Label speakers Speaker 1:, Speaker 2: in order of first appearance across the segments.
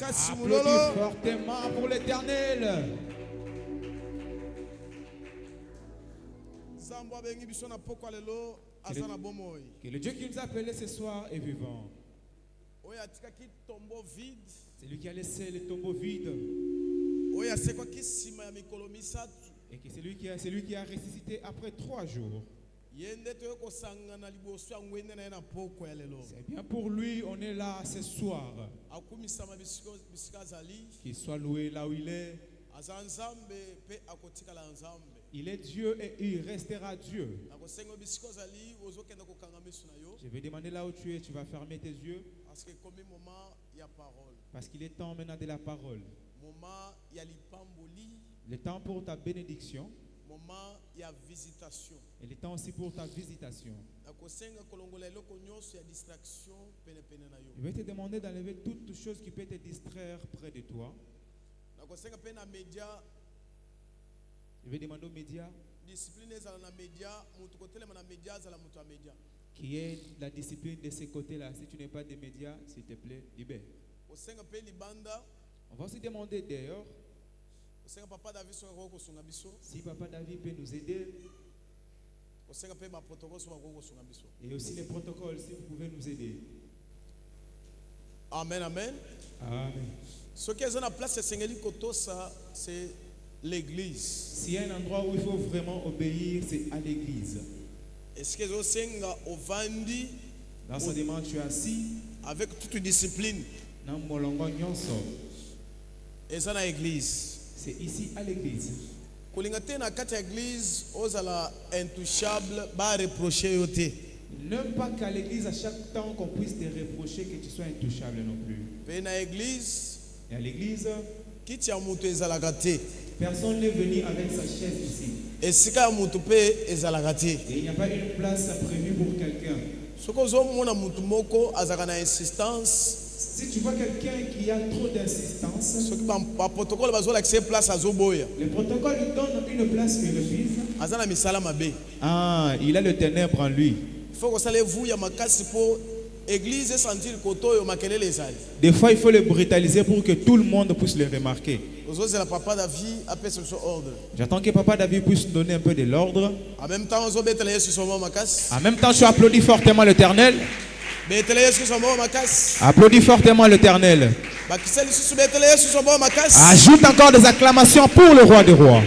Speaker 1: Applaudis fortement pour l'Éternel. Que le Dieu qui nous a appelés ce soir est vivant. C'est lui qui a laissé le tombeau vide. Et que c'est lui qui a ressuscité après 3 jours. C'est bien pour lui, on est là ce soir. Qu'il soit loué là où il est. Il est Dieu et il restera Dieu. Je vais demander là où tu es, tu vas fermer tes yeux. Parce qu'il est temps maintenant de la parole. Le temps pour ta bénédiction. Et le temps aussi pour ta visitation. Je vais te demander d'enlever toute chose qui peut te distraire près de toi. Je vais demander aux médias qui est la discipline de ces côtés-là. Si tu n'es pas des médias, s'il te plaît, libère. On va aussi demander d'ailleurs si Papa David peut nous aider. Et aussi les protocoles, si vous pouvez nous aider.
Speaker 2: Amen, amen.
Speaker 1: Amen.
Speaker 2: Ce qui est en place, c'est l'église.
Speaker 1: S'il y a un endroit où il faut vraiment obéir, c'est à l'église.
Speaker 2: Est-ce que au Vandi,
Speaker 1: dans ce demande, tu es assis
Speaker 2: avec toute discipline. Et ça dans l'église.
Speaker 1: C'est ici à l'église. N'aime pas qu'à l'église, à chaque temps, qu'on puisse te reprocher que tu sois intouchable non plus. Et à l'église, personne n'est venu avec sa chaise ici. Et il n'y a pas une place prévue pour quelqu'un. Si tu vois quelqu'un qui a trop d'insistance, le protocole lui donne une place qu'il refuse. Ah, il a le ténèbre en lui. Des fois, il faut le brutaliser pour que tout le monde puisse le remarquer. J'attends que Papa David puisse donner un peu de l'ordre. En même temps, tu applaudis fortement l'Éternel. Applaudis fortement l'Éternel. Ajoute encore des acclamations pour le roi des rois.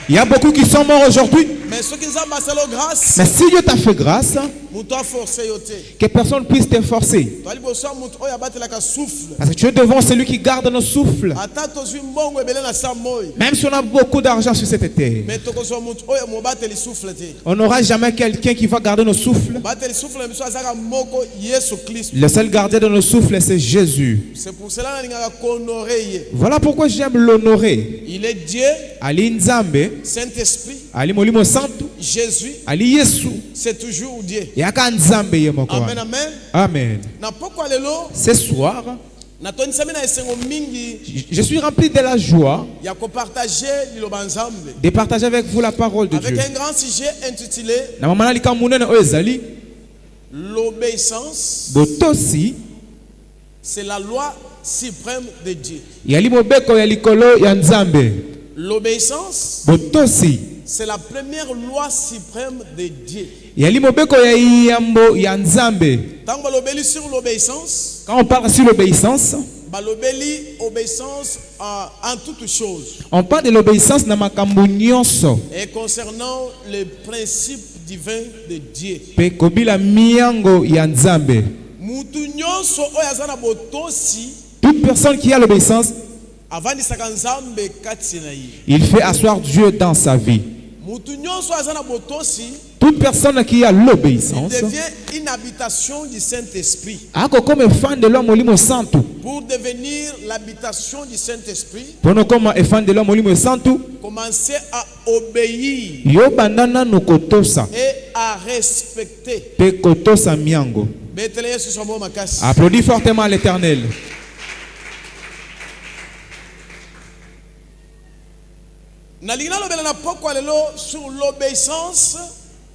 Speaker 1: Il y a beaucoup qui sont morts aujourd'hui. Mais si Dieu t'a fait grâce, que personne ne puisse te forcer. Parce que tu es devant celui qui garde nos souffles. Même si on a beaucoup d'argent sur cette terre, on n'aura jamais quelqu'un qui va garder nos souffles. Le seul gardien de nos souffles, c'est Jésus. Voilà pourquoi j'aime l'honorer.
Speaker 2: Il est Dieu,
Speaker 1: Ali Nzambe,
Speaker 2: Saint-Esprit,
Speaker 1: Ali Molimo Santo,
Speaker 2: Jésus,
Speaker 1: Ali Yesu,
Speaker 2: c'est toujours Dieu.
Speaker 1: Amen,
Speaker 2: amen.
Speaker 1: Amen. Ce soir, je suis rempli de la joie de partager avec vous la parole de Dieu.
Speaker 2: Avec un grand sujet intitulé l'obéissance. C'est la loi suprême de Dieu. L'obéissance, c'est la première loi suprême de Dieu.
Speaker 1: Quand on parle sur l'obéissance,
Speaker 2: obéissance en toutes choses.
Speaker 1: On parle de l'obéissance
Speaker 2: et concernant les principes divins de Dieu.
Speaker 1: Toute personne qui a l'obéissance, il fait asseoir Dieu dans sa vie. Toute personne qui a l'obéissance
Speaker 2: devient une habitation du Saint-Esprit.
Speaker 1: Pour
Speaker 2: devenir l'habitation du Saint-Esprit, commencez à obéir et à respecter.
Speaker 1: Applaudis fortement l'Éternel.
Speaker 2: Sur l'obéissance.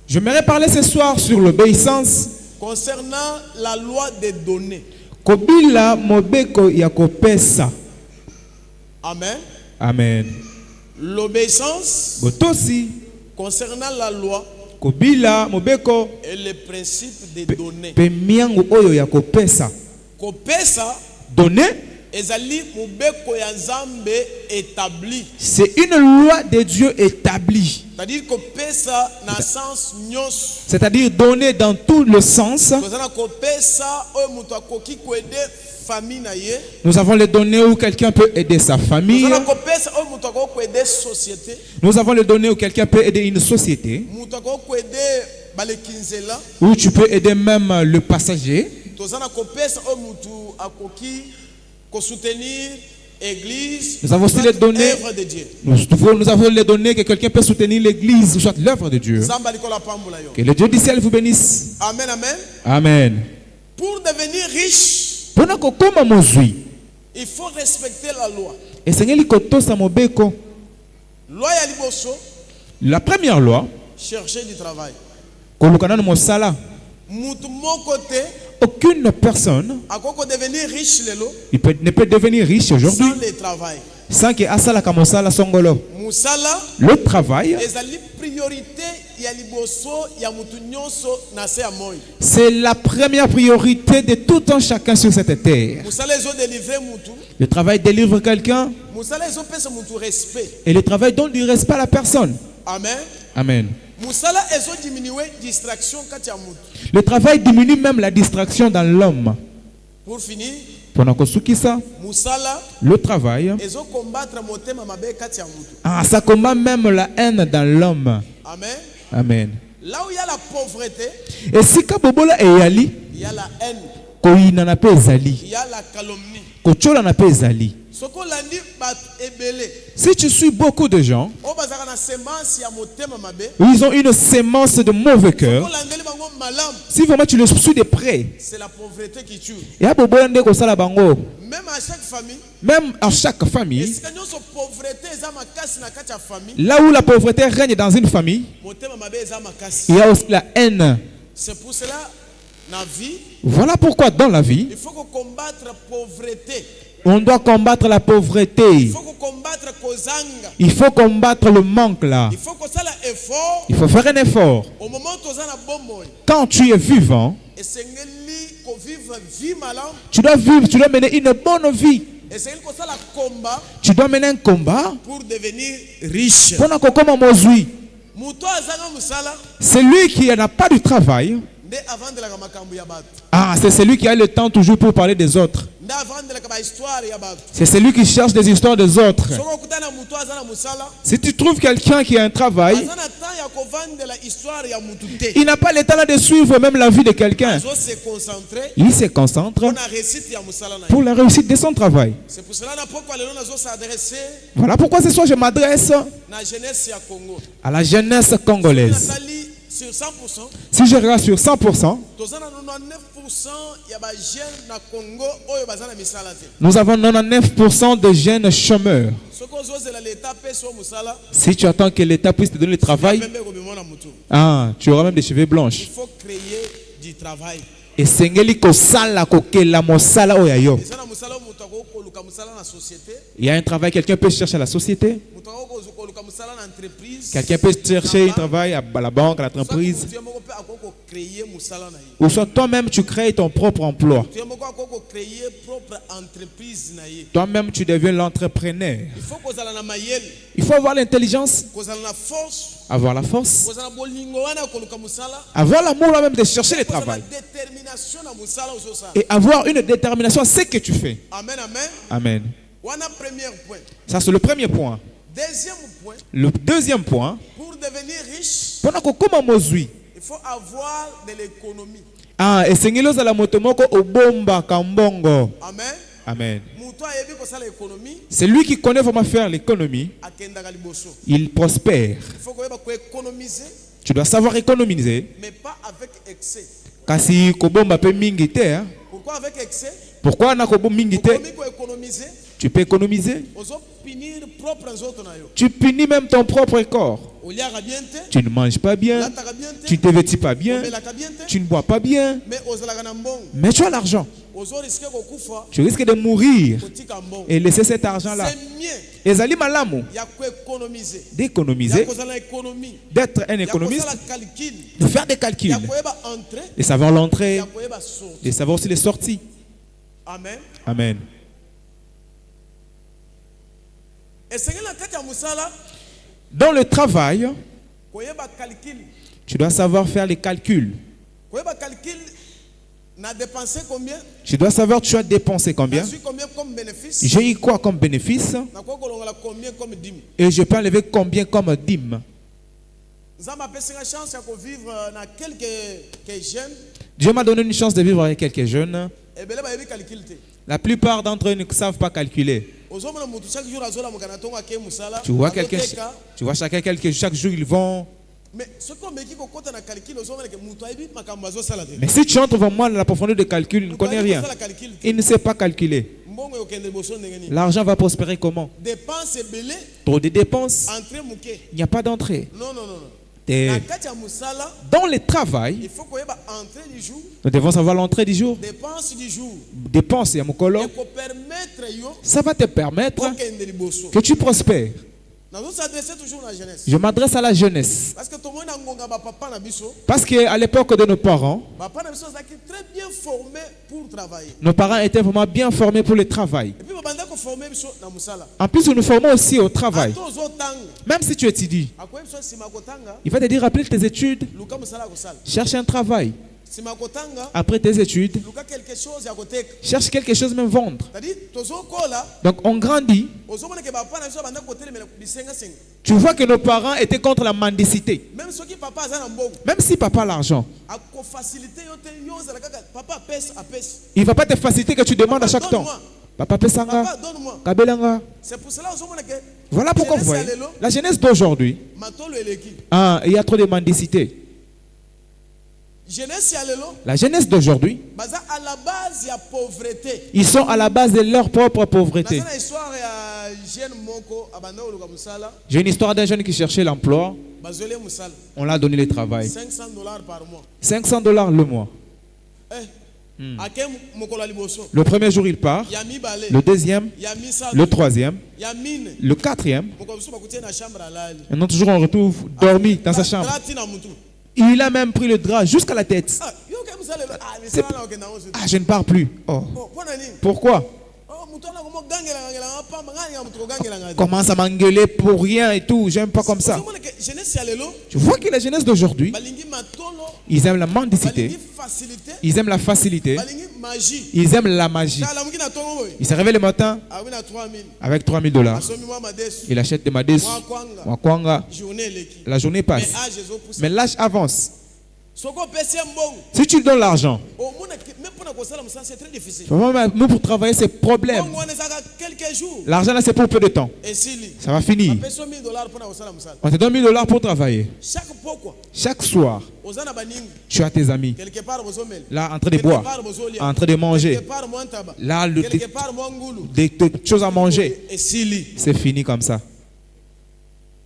Speaker 1: J'aimerais parler ce soir sur l'obéissance
Speaker 2: concernant la loi des données.
Speaker 1: Kobila mobeko ya kopesa.
Speaker 2: Amen.
Speaker 1: Amen.
Speaker 2: L'obéissance
Speaker 1: Botosi
Speaker 2: concernant la loi
Speaker 1: kobila mobeko
Speaker 2: et le principe de donner.
Speaker 1: Pe miangu oyo ya kopesa.
Speaker 2: Kopesa
Speaker 1: Donner,
Speaker 2: ezali mobeko ya Nzambe établi.
Speaker 1: c'est une loi de Dieu établie.
Speaker 2: C'est-à-dire kopesa na sens nyos.
Speaker 1: C'est-à-dire donner dans tout le sens.
Speaker 2: Kozana kopesa oyo mutu akoki koede famille na ye.
Speaker 1: Nous avons les données où quelqu'un peut aider sa famille.
Speaker 2: Kozana kopesa oyo mutu akoki koede société.
Speaker 1: Nous avons les données où quelqu'un peut aider une société.
Speaker 2: Mutu akoki koede balekinzela.
Speaker 1: Où tu peux aider même le passager.
Speaker 2: Tozana kopesa oyo mutu akoki ko soutenir église.
Speaker 1: Nous avons aussi les données.
Speaker 2: Œuvre de Dieu.
Speaker 1: Nous avons les données que quelqu'un peut soutenir l'église ou soit l'œuvre de Dieu. Que le Dieu du ciel vous bénisse.
Speaker 2: Amen, amen.
Speaker 1: Amen.
Speaker 2: Pour devenir riche, il faut respecter la loi. Loi ya liboso.
Speaker 1: La première loi.
Speaker 2: Chercher du travail.
Speaker 1: Aucune personne ne peut devenir riche aujourd'hui
Speaker 2: sans le travail.
Speaker 1: Sans que asala kamosala songolo. Le travail, c'est la première priorité de tout un chacun sur cette terre. Le travail délivre quelqu'un. Et le travail donne du respect à la personne.
Speaker 2: Amen.
Speaker 1: Amen. Le travail diminue même la distraction dans l'homme.
Speaker 2: Pour finir,
Speaker 1: le travail, ça combat même la haine dans l'homme.
Speaker 2: Amen.
Speaker 1: Amen.
Speaker 2: Là où il y a la pauvreté,
Speaker 1: et si
Speaker 2: il y a la haine,
Speaker 1: il
Speaker 2: y a la calomnie.
Speaker 1: Si tu suis beaucoup de gens, ils ont une sémence de mauvais cœur. Si vraiment tu le suis de près,
Speaker 2: c'est la pauvreté qui tue.
Speaker 1: Même à chaque famille, là où la pauvreté règne dans une famille, il y a aussi la haine.
Speaker 2: C'est pour cela, dans la vie,
Speaker 1: voilà pourquoi dans la vie,
Speaker 2: il faut combattre la pauvreté.
Speaker 1: On doit combattre la pauvreté.
Speaker 2: Il faut combattre kozanga.
Speaker 1: Il faut combattre le manque là.
Speaker 2: Il faut que ça effort.
Speaker 1: Il faut faire un effort.
Speaker 2: Au moment où tu as
Speaker 1: quand tu es vivant, tu dois vivre, tu dois mener une bonne vie. Tu dois mener un combat
Speaker 2: pour devenir riche.
Speaker 1: Celui qui n'a pas de travail, c'est celui qui a le temps toujours pour parler des autres. C'est celui qui cherche des histoires des autres. Si tu trouves quelqu'un qui a un travail, il n'a pas le temps de suivre même la vie de quelqu'un. Il se concentre pour la réussite de son travail. Voilà pourquoi ce soir je m'adresse à la jeunesse congolaise.
Speaker 2: Sur 100%,
Speaker 1: si je regarde sur 100%, nous avons 99% de jeunes chômeurs. Si tu attends que l'État puisse te donner le travail, tu auras même des cheveux blanches.
Speaker 2: Il faut créer du travail.
Speaker 1: Et il y a un travail, quelqu'un peut chercher à la société. Quelqu'un peut chercher un travail à la banque, à l'entreprise. Ou soit toi-même tu crées ton propre emploi. Toi-même tu deviens l'entrepreneur. Il faut avoir l'intelligence, avoir la force, avoir l'amour même de chercher le travail. Et avoir une détermination à ce que tu fais.
Speaker 2: Amen, amen.
Speaker 1: Amen. Ça c'est le premier point.
Speaker 2: Deuxième point.
Speaker 1: Le deuxième point.
Speaker 2: Pour devenir riche,
Speaker 1: il
Speaker 2: faut avoir de l'économie.
Speaker 1: Et c'est la motomoko obomba kambongo.
Speaker 2: Amen.
Speaker 1: Amen. C'est lui qui connaît comment faire l'économie. Il prospère.
Speaker 2: Il faut économiser.
Speaker 1: Tu dois savoir économiser.
Speaker 2: Mais pas avec excès.
Speaker 1: Kasi kobomba pe mingi te.
Speaker 2: Pourquoi avec excès?
Speaker 1: Pourquoi na kobomba mingi te? Tu peux économiser. Tu punis même ton propre corps. tu ne manges pas bien, tu ne te vêtis pas bien, tu ne bois pas bien, mais tu as l'argent. Tu risques de mourir et laisser cet argent-là. Ezali malamu d'économiser, d'être un économiste, de faire des calculs, de savoir l'entrée, de savoir aussi les sorties.
Speaker 2: Amen.
Speaker 1: Amen. Dans le travail, tu dois savoir faire les calculs. Tu dois savoir tu as dépensé combien. J'ai eu quoi comme bénéfice et je peux enlever combien comme dîme. Dieu m'a donné une chance de vivre avec quelques jeunes. La plupart d'entre eux ne savent pas calculer. Tu vois quelqu'un, chaque jour ils vont. Mais si tu entres vraiment dans la profondeur de calcul, il ne connaît rien. Il ne sait pas calculer. L'argent va prospérer comment? Trop de dépenses. Il n'y a pas d'entrée. Dans le travail, nous devons savoir l'entrée du jour. Dépenses, ça va te permettre que tu prospères. Je m'adresse à la jeunesse. Parce qu'à l'époque de nos parents étaient vraiment bien formés pour le travail. En plus, nous nous formons aussi au travail. Même si tu étudies, il va te dire après tes études, cherche un travail. Après tes études, cherche quelque chose, même vendre. Donc on grandit. Tu vois que nos parents étaient contre la mendicité. Même si papa a l'argent, il ne va pas te faciliter que tu demandes à chaque temps. Papa Pesanga, Kabelanga. Voilà pourquoi vous voyez, la jeunesse d'aujourd'hui, il y a trop de mendicité. La jeunesse d'aujourd'hui, ils sont à la base de leur propre pauvreté. J'ai une histoire d'un jeune qui cherchait l'emploi. On l'a donné le travail. $500
Speaker 2: par mois.
Speaker 1: $500 le mois. Le premier jour il part, le deuxième, le troisième, le quatrième. Et non, toujours on retrouve dormi dans sa chambre. Il a même pris le drap jusqu'à la tête. Je ne pars plus. Oh. Pourquoi? Commence à m'engueuler pour rien et tout. J'aime pas comme ça. Tu vois que la jeunesse d'aujourd'hui, ils aiment la mendicité, ils aiment la facilité, ils aiment la magie. Il se réveille le matin avec $3000. Il achète des madés. La journée passe. Mais l'âge avance. Si tu donnes l'argent, même pour travailler, c'est problème. L'argent là, c'est pour peu de temps. Ça va finir. On te donne $1000 pour travailler. Chaque soir, tu as tes amis là en train de boire, en train de manger. Là, des choses à manger. C'est fini comme ça.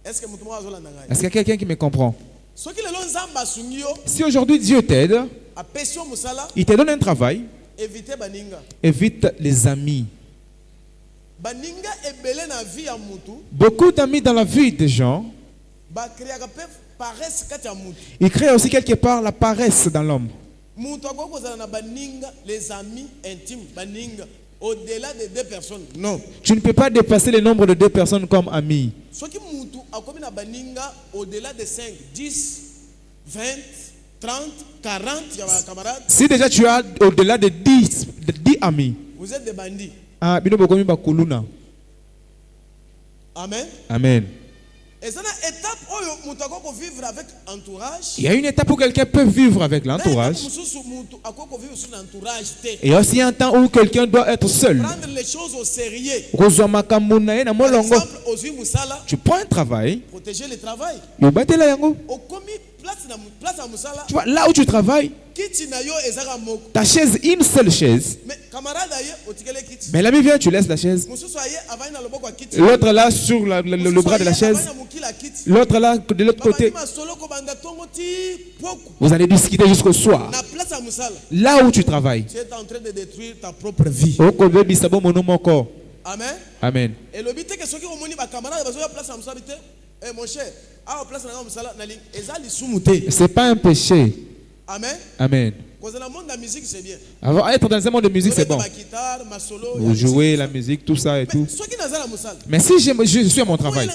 Speaker 1: Est-ce qu'il y a quelqu'un qui me comprend? Si aujourd'hui Dieu t'aide, il te donne un travail, évite les amis. Beaucoup d'amis dans la vie des gens, ils créent aussi quelque part la paresse dans l'homme.
Speaker 2: Les amis intimes, au-delà de 2 personnes.
Speaker 1: Non. Tu ne peux pas dépasser le nombre de 2 personnes comme amis.
Speaker 2: Au-delà de 5, 10, 20, 30, 40 camarades.
Speaker 1: Si déjà tu as au-delà de 10 amis,
Speaker 2: vous êtes des bandits. Amen.
Speaker 1: Amen. Il y a une étape où quelqu'un peut vivre avec l'entourage. Et il y a aussi un temps où quelqu'un doit être seul.
Speaker 2: Prendre les choses au sérieux.
Speaker 1: Tu prends un travail.
Speaker 2: Protéger le travail.
Speaker 1: Tu vois, là où tu travailles, ta chaise, une seule chaise. Mais l'ami vient, tu laisses la chaise. L'autre là sur le bras de la chaise. L'autre là de l'autre côté. Vous allez discuter jusqu'au soir. Là où tu travailles.
Speaker 2: Tu es en train de détruire ta propre vie. Amen.
Speaker 1: Amen.
Speaker 2: Et le but est que ceux qui ont moni ba camarade bazoya place à musabité. Eh mon cher, ah place na musala na ling ezali sumuté.
Speaker 1: C'est pas un péché.
Speaker 2: Amen.
Speaker 1: Amen.
Speaker 2: Cause dans le monde de la musique c'est bien.
Speaker 1: Avoir être dans un monde de musique c'est bon. Vous jouez la musique tout ça et tout. Mais si je suis à mon travail.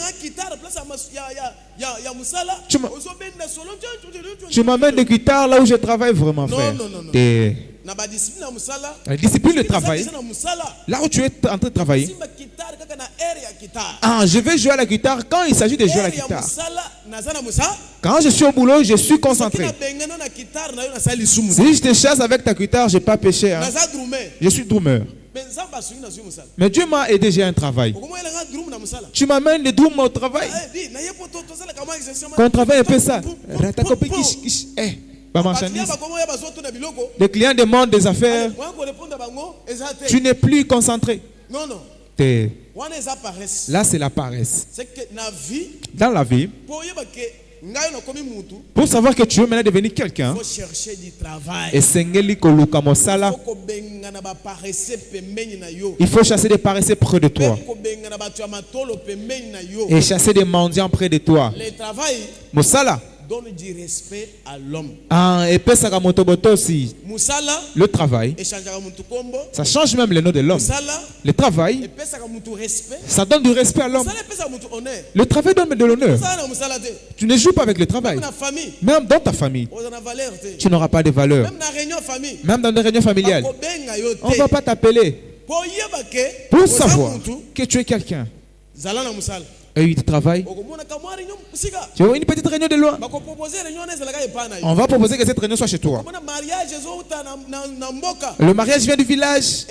Speaker 1: Tu m'amènes des guitares là où je travaille vraiment, frère. La discipline de travail. Là où tu es en train de travailler. Ah, je vais jouer à la guitare quand il s'agit de jouer à la guitare. Quand je suis au boulot, je suis concentré. Si je te chasse avec ta guitare, je n'ai pas péché. Hein. Je suis drummer. Mais Dieu m'a aidé, j'ai un travail. Tu m'amènes les drums au travail. Quand on travaille un peu ça. Pas marchandise. Les clients demandent des affaires. Tu n'es plus concentré.
Speaker 2: Non.
Speaker 1: Là, c'est la paresse. Dans la vie, pour savoir que tu veux maintenant devenir quelqu'un,
Speaker 2: il faut chercher du travail.
Speaker 1: Il faut chasser des paresseux près de toi. Et chasser des mendiants près de toi.
Speaker 2: Le travail donne du respect à l'homme.
Speaker 1: Le travail, ça change même le nom de l'homme. Le travail, ça donne du respect à l'homme. Le travail donne de l'honneur. Tu ne joues pas avec le travail. Même dans ta famille, tu n'auras pas de valeur. Même dans des réunions familiales, on ne va pas t'appeler. Pour savoir que tu es quelqu'un. Et il travaille. Tu vois une petite réunion de loi. On va proposer que cette réunion soit chez toi. Le mariage vient du village.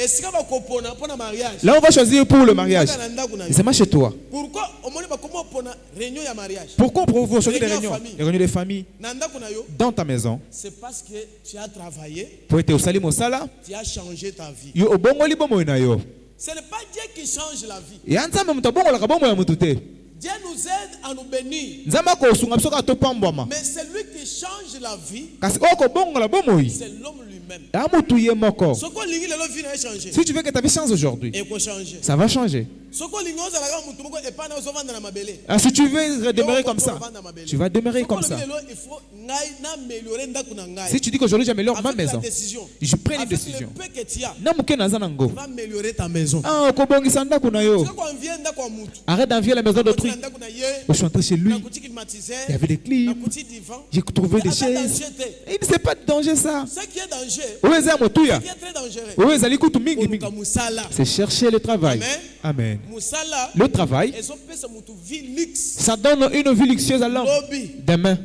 Speaker 1: Là, on va choisir pour le mariage. C'est pas chez toi. Pourquoi on propose choisir des réunions? Les réunions de famille. Dans ta maison.
Speaker 2: C'est parce que tu as travaillé.
Speaker 1: Pour être au salim au sala.
Speaker 2: Tu as changé ta vie.
Speaker 1: Ce
Speaker 2: n'est pas Dieu qui change la vie. Dieu nous aide à nous bénir. Mais c'est lui qui change la vie. C'est l'homme lui-même.
Speaker 1: Si tu veux que ta vie change aujourd'hui, ça va changer. Si tu veux demeurer comme ça, tu vas demeurer comme ça. Si tu dis qu'aujourd'hui j'améliore ma maison, je prends une décision. Tu
Speaker 2: vas améliorer ta maison.
Speaker 1: Arrête d'envier la maison d'autrui. Je suis entré chez lui. Il y avait des clim. J'ai trouvé des chaises. Et il ne sait pas de danger ça.
Speaker 2: Ce qui est danger,
Speaker 1: ce qui est très dangereux, c'est chercher le travail. Amen. Le travail, ça donne une vie luxueuse à l'homme. Demain,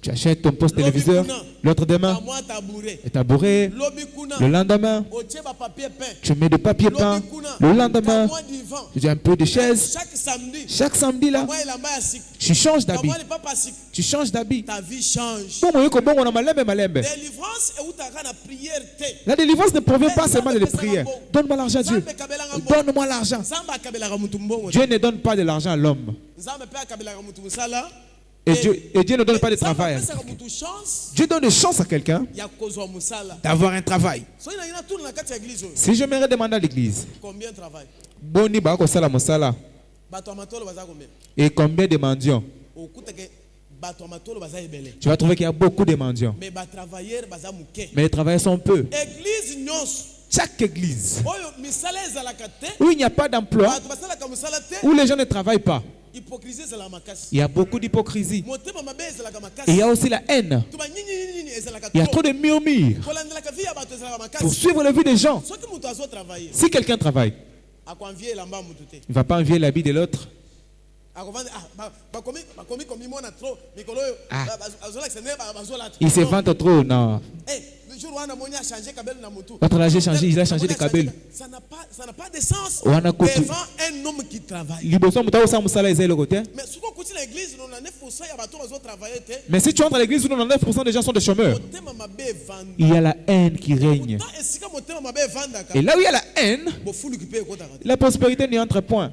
Speaker 1: tu achètes ton poste téléviseur. L'autre demain, et tabouret. Le lendemain, tu mets des papiers peints. Le lendemain, tu as un peu de chaise. Chaque samedi là, tu changes d'habit. Tu changes d'habit.
Speaker 2: Ta vie change.
Speaker 1: La délivrance ne provient pas seulement de la prière. Donne-moi l'argent à Dieu. Donne-moi l'argent. Dieu ne donne pas de l'argent à l'homme. Et Dieu ne donne pas de travail. Dieu donne une chance à quelqu'un d'avoir un travail. Si je me demande à l'église,
Speaker 2: combien de travail?
Speaker 1: Et combien de mendiants? Tu vas trouver qu'il y a beaucoup de mendiants. Mais les travailleurs sont peu. Chaque église où il n'y a pas d'emploi, où les gens ne travaillent pas, il y a beaucoup d'hypocrisie. Et il y a aussi la haine. Il y a trop de murmures pour suivre la vie des gens. Si quelqu'un travaille, il ne va pas envier l'habit de l'autre. Il se vante trop, non. Votre âge a changé, il a changé de cabelle.
Speaker 2: Ça n'a pas de sens devant un homme qui travaille. Mais
Speaker 1: Mais si tu entres à l'église où 99% des gens sont des chômeurs, il y a la haine qui règne. Et là où il y a la haine, la prospérité n'y entre point.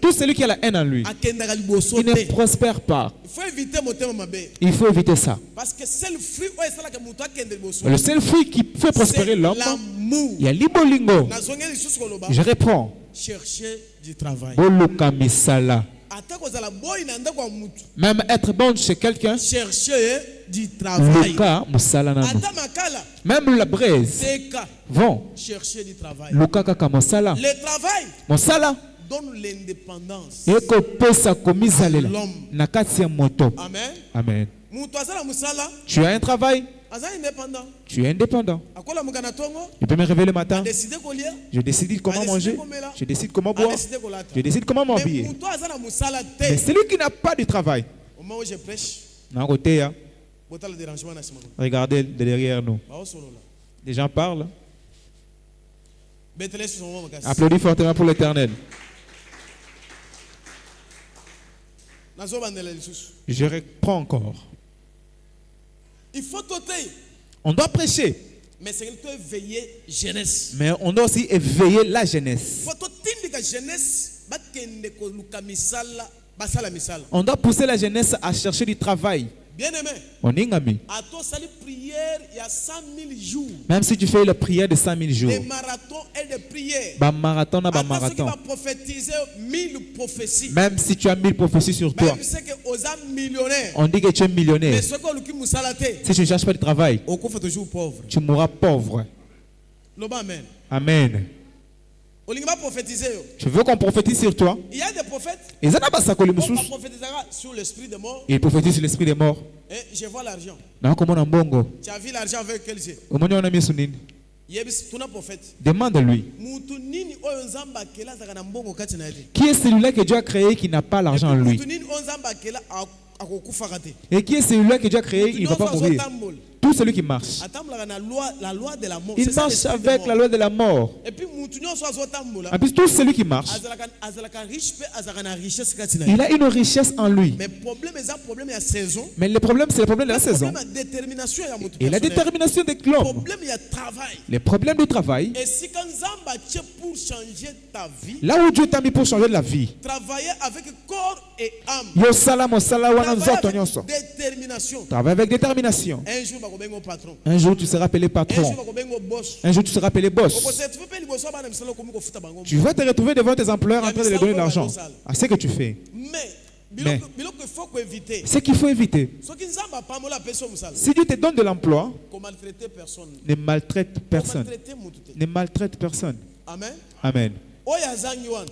Speaker 1: Tout celui qui a la haine en lui, il ne prospère pas. Il faut éviter ça. Le seul fruit qui fait prospérer l'homme, il y a l'ibolingo. Je reprends.
Speaker 2: Chercher du travail.
Speaker 1: Même être bon chez quelqu'un,
Speaker 2: chercher du travail.
Speaker 1: Même la braise vont
Speaker 2: chercher du travail.
Speaker 1: Le travail
Speaker 2: donne l'indépendance
Speaker 1: à l'homme.
Speaker 2: Amen.
Speaker 1: Amen. Tu as un travail. Tu es indépendant. Je peux me réveiller le matin. Je décide comment manger. Je décide comment boire. Je décide comment m'habiller. Mais celui qui n'a pas de travail,
Speaker 2: au moment où je prêche,
Speaker 1: regardez derrière nous. Les gens parlent. Applaudis fortement pour l'Éternel. Je reprends encore.
Speaker 2: Il faut t'ôter.
Speaker 1: On doit prêcher.
Speaker 2: Mais c'est qu'il doit éveiller jeunesse.
Speaker 1: Mais on doit aussi éveiller la jeunesse. On doit pousser la jeunesse à chercher du travail.
Speaker 2: Bien-aimé,
Speaker 1: à
Speaker 2: ton salut prière, il y a 100 000 jours.
Speaker 1: Même si tu fais la prière de 100 000 jours.
Speaker 2: Des marathons et des prières.
Speaker 1: Marathon.
Speaker 2: Prophétiser 1000 prophéties.
Speaker 1: Même si tu as 1000 prophéties sur toi. On dit que tu es millionnaire.
Speaker 2: Mais
Speaker 1: si tu ne cherches pas de travail, tu mourras pauvre.
Speaker 2: Amen.
Speaker 1: Amen. Tu veux qu'on prophétise sur toi?
Speaker 2: Il y a des prophètes.
Speaker 1: On
Speaker 2: prophétisera sur l'esprit des morts.
Speaker 1: Il prophétise sur l'esprit des morts.
Speaker 2: Et je vois l'argent.
Speaker 1: Tu
Speaker 2: as vu l'argent avec quel yeux?
Speaker 1: Demande-lui. Qui est celui-là que Dieu a créé qui n'a pas l'argent en lui? Et qui est celui-là que Dieu a créé, il ne va pas mourir? Tout celui qui marche, il marche avec la loi de la mort. Et puis tout celui qui marche, il a une richesse en lui. Mais le problème, c'est le problème de la saison. Et la détermination de l'homme. Les problèmes du travail. Là où Dieu t'a mis pour changer la vie.
Speaker 2: Travailler avec corps et âme.
Speaker 1: Travaille avec détermination. Un jour tu seras appelé patron. Un jour tu seras appelé boss. Tu vas te retrouver devant tes employeurs en train de leur donner de l'argent à ce que tu fais. Mais ce qu'il faut éviter, si Dieu te donne de l'emploi, ne maltraite personne. Ne maltraite personne. Amen.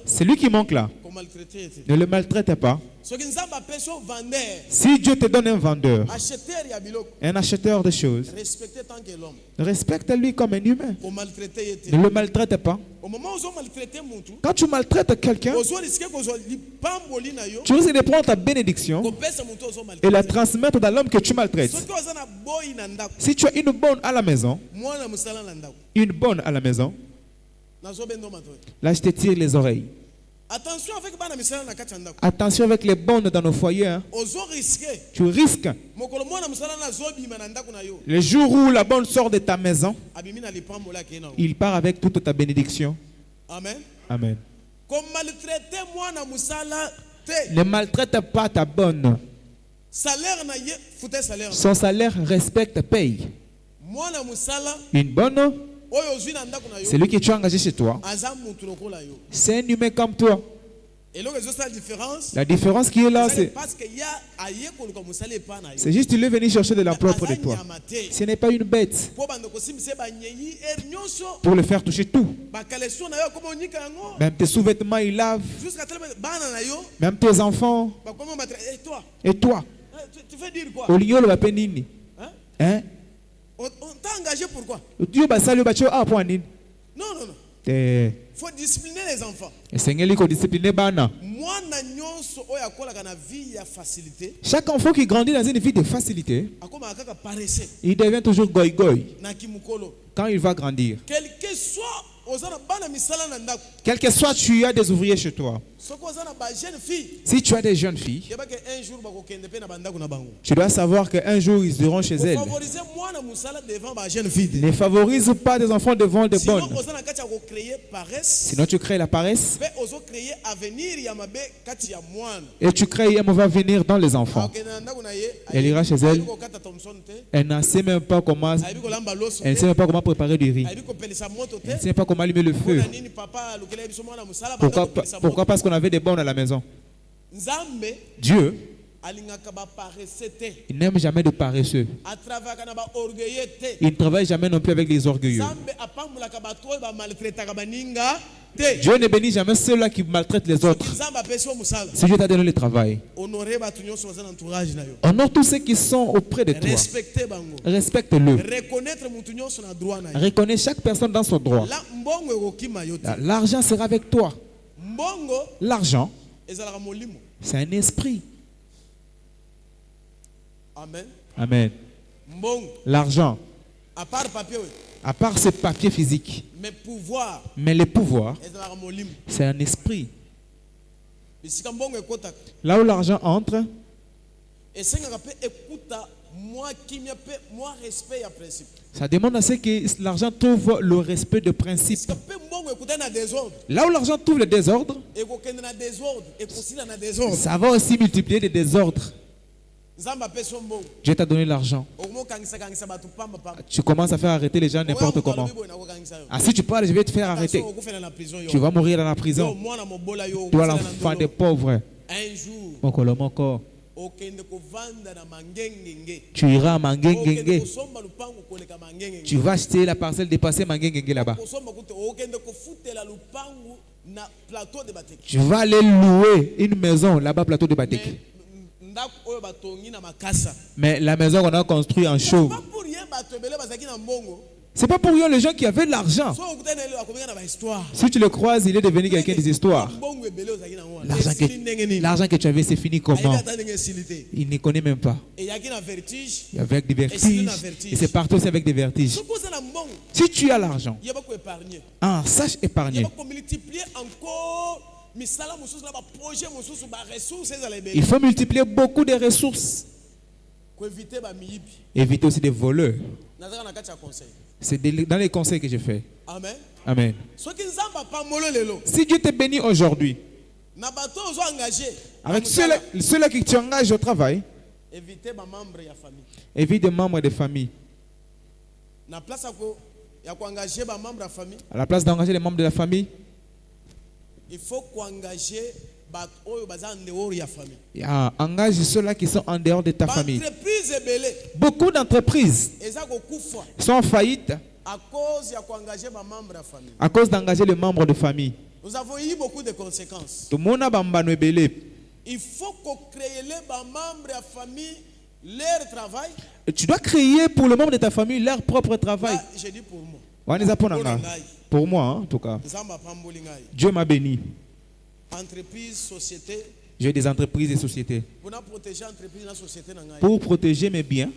Speaker 1: C'est lui qui manque là. Ne le maltraite pas. Si Dieu te donne un vendeur, un acheteur de choses, respecte-lui comme un humain. Ne le maltraite pas. Quand tu maltraites quelqu'un, tu risques de prendre ta bénédiction et la transmettre dans l'homme que tu maltraites. Si tu as une bonne à la maison, là je te tire les oreilles. Attention avec les bonnes dans nos foyers. Hein. Tu risques. Le jour où la bonne sort de ta maison, il part avec toute ta bénédiction.
Speaker 2: Amen.
Speaker 1: Amen. Ne maltraite pas ta bonne. Son salaire respecte, paye. Une bonne, celui que tu as engagé chez toi, c'est un humain comme toi. La différence qui est là, c'est juste qu'il est venu chercher de l'emploi pour de toi. Ce n'est pas une bête pour le faire toucher tout. Même tes sous-vêtements, il lave. Même tes enfants. Et toi? Hein?
Speaker 2: On t'a engagé pourquoi? Non.
Speaker 1: Il
Speaker 2: faut discipliner les enfants.
Speaker 1: Chaque enfant qui grandit dans une vie de facilité, il devient toujours goy-goy quand il va grandir. Quel que soit, tu as des ouvriers chez toi. Si tu as des jeunes filles, tu dois savoir qu'un jour ils iront chez elles. Ne favorise pas des enfants devant des bonnes. Sinon tu crées la paresse et tu crées un mauvais avenir dans les enfants. Elle ira chez elle. Elle ne sait même pas comment, elle ne sait même pas comment préparer du riz. Elle ne sait pas comment allumer le feu. Pourquoi? Parce qu'on avait des bonnes à la maison. Dieu, il n'aime jamais de paresseux. Il ne travaille jamais non plus avec les orgueilleux. Dieu ne bénit jamais ceux-là qui maltraitent les autres. Si Dieu t'a donné le travail, honore tous ceux qui sont auprès de toi. Respecte-le. Reconnais chaque personne dans son droit. L'argent sera avec toi. L'argent, c'est un esprit.
Speaker 2: Amen.
Speaker 1: Amen. L'argent, à part ce papier physique, mais le pouvoir, c'est un esprit. Là où l'argent entre, ça demande à ce que l'argent trouve le respect de principe. Là où l'argent trouve le désordre, ça va aussi multiplier des désordres. Dieu t'a donné l'argent. Tu commences à faire arrêter les gens n'importe comment. Ah, si tu parles, je vais te faire arrêter. Tu vas mourir dans la prison. Toi, l'enfant des pauvres. Tu iras à Mangengenge. Tu vas acheter la parcelle dépassée Mangengenge là-bas. Tu vas aller louer une maison là-bas, plateau de Batek. Mais la maison qu'on a construite en chauve, c'est pas pour rien les gens qui avaient de l'argent. Si tu le croises, il est devenu quelqu'un des histoires. L'argent que tu avais, c'est fini comment? Il ne connaît même pas. Il y avait des vertiges. Et c'est partout aussi avec des vertiges. Si tu as l'argent, sache épargner. Il faut multiplier beaucoup de ressources. Éviter aussi des voleurs. C'est dans les conseils que je fais.
Speaker 2: Amen.
Speaker 1: Amen. Si Dieu te bénit aujourd'hui, avec ceux-là qui t'engagent au travail, évite des membres de famille. À la place d'engager les membres de la famille,
Speaker 2: il faut qu'engager
Speaker 1: engage ceux-là qui sont en dehors de ta famille. Beaucoup d'entreprises sont en faillite à cause d'engager les membres de famille.
Speaker 2: Nous avons eu beaucoup de conséquences.
Speaker 1: Il faut
Speaker 2: créer les membres de la famille leur travail.
Speaker 1: Tu dois créer pour le membre de ta famille leur propre travail.
Speaker 2: Là, je dis pour moi.
Speaker 1: Pour moi, en tout cas. Dieu m'a béni.
Speaker 2: Entreprise, société.
Speaker 1: J'ai des entreprises et sociétés. Pour protéger mes biens.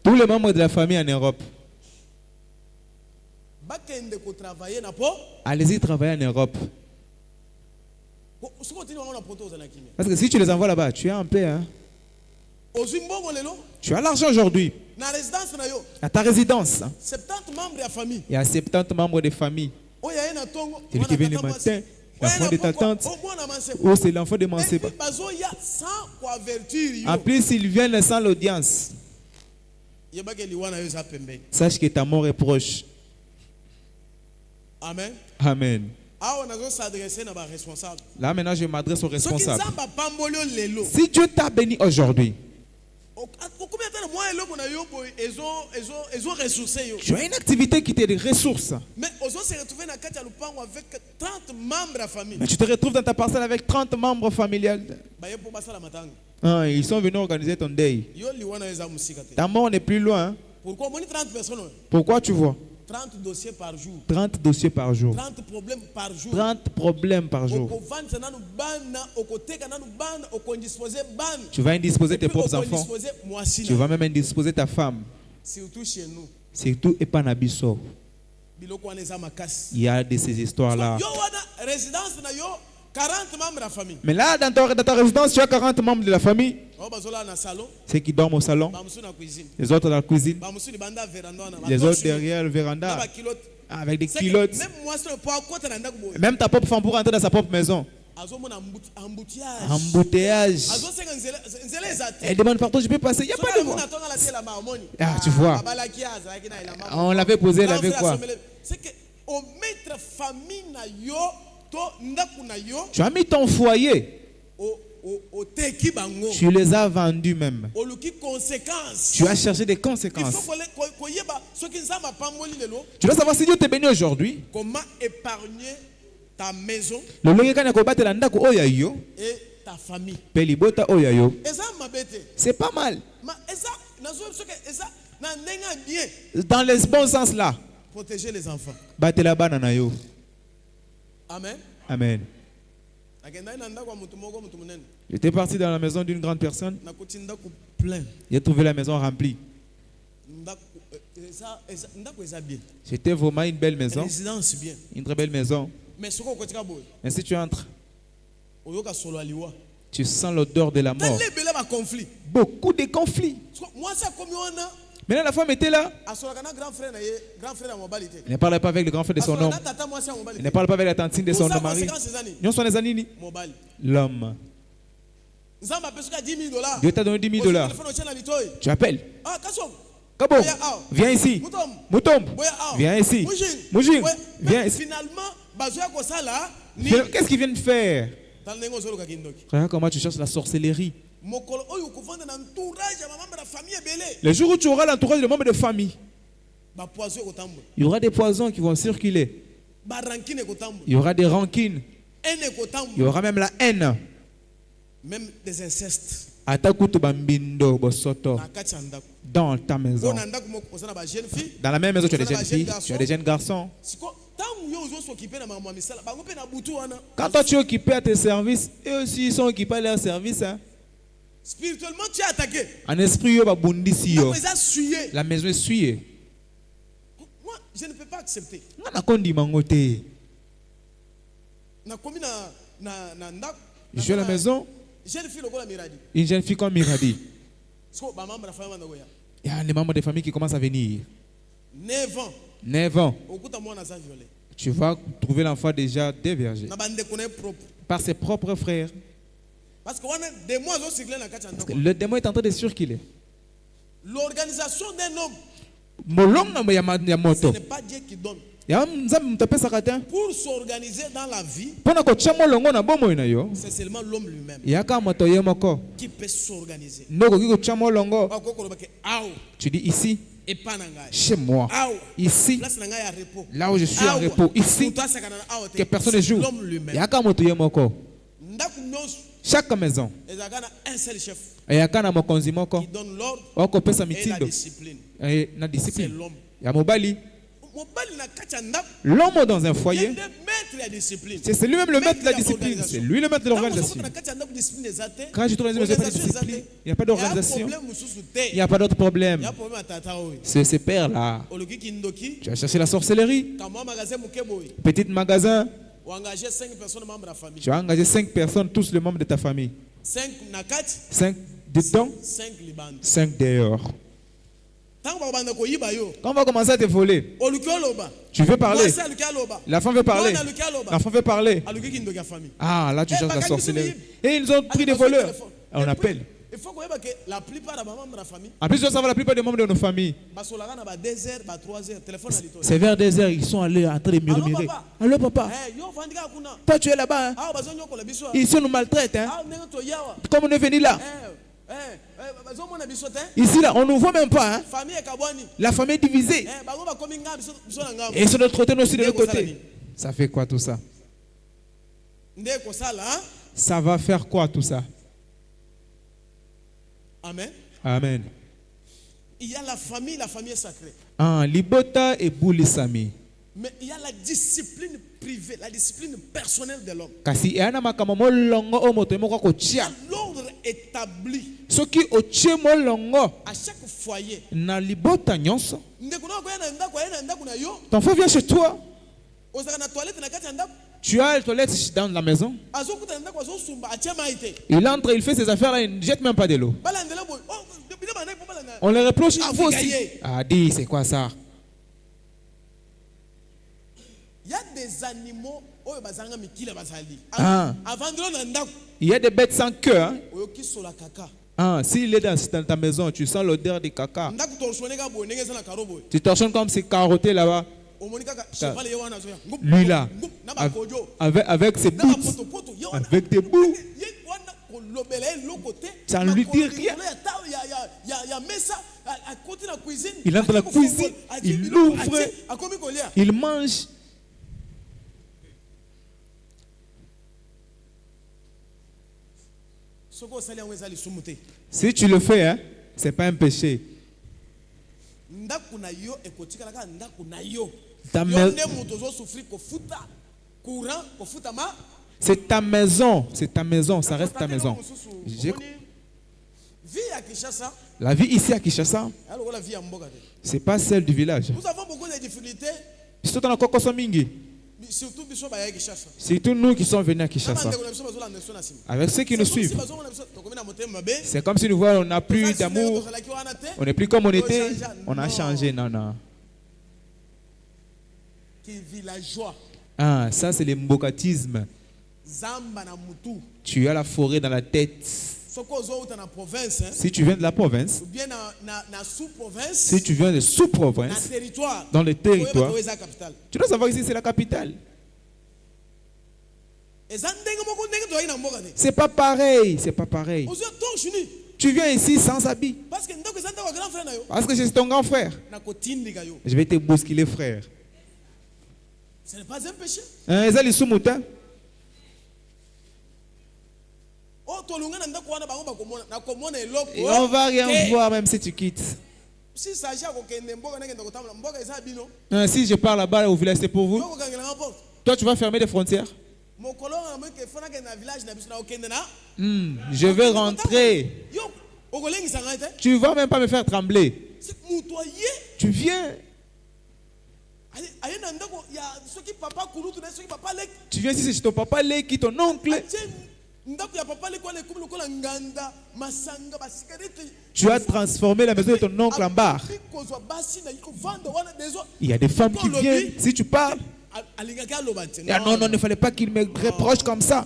Speaker 1: Tous les membres de la famille en Europe. Allez-y travailler en Europe. Parce que si tu les envoies là-bas, tu es en paix. Hein? Tu as l'argent aujourd'hui. À ta résidence. Il y a 70 membres de famille. Celui qui vient le matin, l'enfant de ta tante, ou c'est l'enfant de Manseba. En plus, ils viennent sans l'audience. Sache que ta mort est proche.
Speaker 2: Amen.
Speaker 1: Amen. Là maintenant, je m'adresse aux responsables. Si Dieu t'a béni aujourd'hui, tu as une activité qui te ressource.
Speaker 2: Mais
Speaker 1: tu te retrouves dans ta parcelle avec 30 membres familiales. Ils sont venus organiser ton deuil. Ta mort n'est plus loin. Pourquoi tu vois?
Speaker 2: 30 dossiers par jour.
Speaker 1: 30 dossiers par jour.
Speaker 2: 30 problèmes par jour.
Speaker 1: 30 problèmes par jour. Tu vas indisposer tes propres enfants. Tu vas même indisposer ta femme.
Speaker 2: Surtout chez nous.
Speaker 1: Surtout Epanabiso.
Speaker 2: Il y a de ces histoires-là. Mais là, dans ta résidence, tu as 40 membres de la famille. Ceux qui dorment au salon, les autres dans la cuisine, les autres derrière le véranda, avec des culottes. Même ta propre femme pour entrer dans sa propre maison. Embouteillage. Elle demande partout, je peux passer. Il n'y a pas de voie. Ah, tu vois. On l'avait posé, elle avait quoi? Tu as mis ton foyer. Tu les as vendus même. Tu as cherché des conséquences. Tu dois savoir si Dieu t'a béni aujourd'hui.
Speaker 1: Comment épargner ta maison
Speaker 2: et
Speaker 1: ta famille.
Speaker 2: C'est pas mal. Dans le bon sens là.
Speaker 1: Protéger les enfants.
Speaker 2: Amen. Amen. J'étais parti dans la maison d'une grande personne. J'ai trouvé la maison remplie. C'était vraiment une belle maison. Une très belle maison. Mais si tu entres, tu sens l'odeur de la mort. Beaucoup de conflits. Maintenant la femme était là. Elle ne parlait pas avec le grand frère de son homme. Elle ne parlait pas avec la tantine de son mari. L'homme. Dieu t'a donné $10,000. Tu appelles. Kabo, viens ici. Moutombe, viens ici. Moujing, viens ici. Qu'est-ce qu'ils viennent faire? Regarde comment tu cherches la sorcellerie. Le jour où tu auras l'entourage de membres de famille, il y aura des poisons qui vont circuler. Il y aura des rancines. Il y aura même la haine.
Speaker 1: Même des incestes.
Speaker 2: Dans ta maison. Dans la même maison, tu as des jeunes filles, tu as des jeunes garçons. Quand toi tu es occupé à tes services, eux aussi ils sont occupés à leur service. Hein.
Speaker 1: Spirituellement, tu es attaqué.
Speaker 2: En esprit, la maison est souillée.
Speaker 1: Moi, je ne peux pas accepter.
Speaker 2: Je suis à la maison. Une jeune fille comme Miradi. Il y a les membres de famille qui commencent à venir. 9 ans. Tu vas trouver l'enfant déjà dévergé par ses propres frères. Parce que le démon est en train de circuler.
Speaker 1: L'organisation d'un homme,
Speaker 2: ce
Speaker 1: n'est pas Dieu qui donne. Pour s'organiser dans la vie, c'est seulement l'homme lui-même qui peut s'organiser.
Speaker 2: Tu dis ici, chez moi, ici, là où je suis en repos, ici, que personne ne joue. Chaque maison,
Speaker 1: il y a un seul chef
Speaker 2: qui
Speaker 1: donne l'ordre et la discipline. C'est l'homme.
Speaker 2: L'homme dans un foyer, c'est lui-même le maître de la discipline. C'est lui le maître de l'organisation. Quand je trouve une maison, il n'y a pas de discipline, il n'y a pas d'organisation, il n'y a pas d'autre problème. C'est ces pères-là. Tu as cherché la sorcellerie. Petit magasin. Tu as engagé 5 personnes, tous les membres de ta famille. 5 dedans, 5 dehors. Quand on va commencer à te voler, tu veux parler. La femme veut parler. L'enfant veut parler. Ah, là tu cherches la sorcellerie. Et ils ont pris des voleurs. On appelle.
Speaker 1: Il faut que la plupart des membres de la famille.
Speaker 2: En plus, tu dois savoir la plupart des membres de nos familles. C'est vers 2 heures, ils sont allés en train de murmurer. Allô, papa. Toi, tu es là-bas. Hein? Ici, on nous maltraite. Hein? Comme on est venu là. Ici, là, on ne nous voit même pas. Hein? La famille est divisée. Et sur notre côté, nous aussi de l'autre côté. Ça fait quoi tout ça? Ça va faire quoi tout ça?
Speaker 1: Amen.
Speaker 2: Amen.
Speaker 1: Il y a la famille est sacrée.
Speaker 2: Ah, libota et boulisami.
Speaker 1: Mais il y a la discipline privée, la discipline personnelle de l'homme.
Speaker 2: Kasi yana makamamo longo omoto moko ko chia.
Speaker 1: L'ordre établi
Speaker 2: ce qui au tchemolongo
Speaker 1: à chaque foyer
Speaker 2: na libota nyonso. Ton frère vient chez toi. Tu as les toilettes dans la maison. Il entre, il fait ses affaires là, il ne jette même pas de l'eau. On le reproche, il faut aussi. Ah, dis, c'est quoi ça?
Speaker 1: Il y a des animaux.
Speaker 2: Il y a des bêtes sans cœur. S'il est dans ta maison, tu sens l'odeur du caca. Tu torchonnes comme c'est carotté là-bas. Lui là, avec ses bouts, avec des bouts. Ça ne lui dit rien. Il entre dans la cuisine, il l'ouvre, il mange. Si tu le fais, hein, ce n'est pas un péché. C'est ta maison, ça reste ta maison. La vie ici à Kinshasa, ce n'est pas celle du village.
Speaker 1: Nous avons beaucoup de difficultés.
Speaker 2: Surtout nous qui sommes venus à Kinshasa. Avec ceux qui nous suivent. C'est comme si nous voyons, on n'a plus d'amour. On n'est plus comme on était. On a changé. Non, non. Ah, ça c'est le mbokatisme. Tu as la forêt dans la tête. Si tu viens de la province, si tu viens de sous-province, dans le territoire, tu dois savoir que ici c'est la capitale. C'est pas pareil, c'est pas pareil. Tu viens ici sans habit. Parce que c'est ton grand frère. Je vais te bousculer, frère.
Speaker 1: Ce n'est pas un péché.
Speaker 2: Et on va rien voir même si tu quittes. Si je pars là-bas au village, c'est pour vous. Toi, tu vas fermer les frontières. Je vais rentrer. Tu ne vas même pas me faire trembler. Tu viens. Tu viens ici, c'est ton papa Leki, ton oncle. Tu as transformé la maison de ton oncle en bar. Il y a des femmes qui viennent. Si tu parles, non, il ne fallait pas qu'il me reproche comme ça.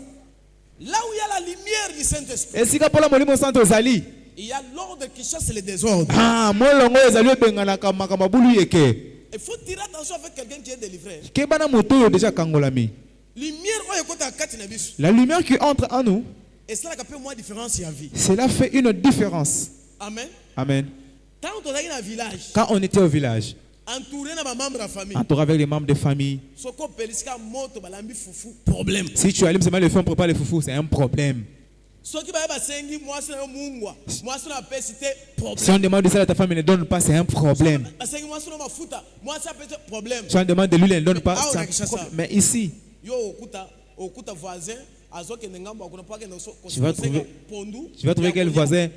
Speaker 1: Là où il y a la lumière du Saint-Esprit, il y a l'ordre qui chasse les désordres. Il faut tirer attention avec quelqu'un qui est délivré.
Speaker 2: La lumière qui entre en nous, cela fait une différence.
Speaker 1: Amen.
Speaker 2: Amen. Quand on était au village, entouré avec les membres de famille, si tu allumes seulement le feu, on prépare le foufou, c'est un problème. Si on demande ça à ta femme, elle ne donne pas, c'est un problème. Si on demande de l'huile, elle ne donne pas, c'est un problème. Mais ici, tu vas trouver quel voisin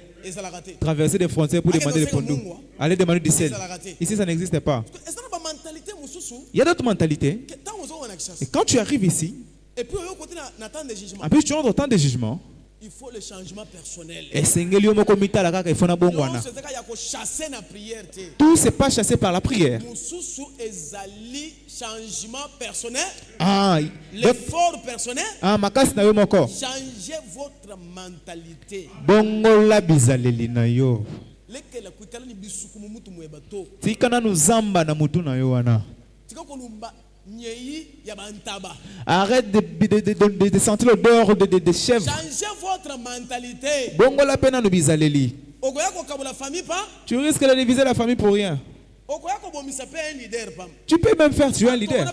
Speaker 2: traverser des frontières pour demander des pondous. Aller demander du sel. Ici, ça n'existe pas. Il y a d'autres mentalités. Et quand tu arrives ici, et puis tu entres au temps de jugement,
Speaker 1: il faut le changement personnel.
Speaker 2: Tout c'est pas chassé par la prière.
Speaker 1: Changement personnel.
Speaker 2: L'effort
Speaker 1: personnel.
Speaker 2: Changez
Speaker 1: votre mentalité.
Speaker 2: Arrête de sentir l'odeur de chèvre.
Speaker 1: Changez votre mentalité.
Speaker 2: Tu risques de diviser la famille pour rien. Tu peux même faire tuer un leader.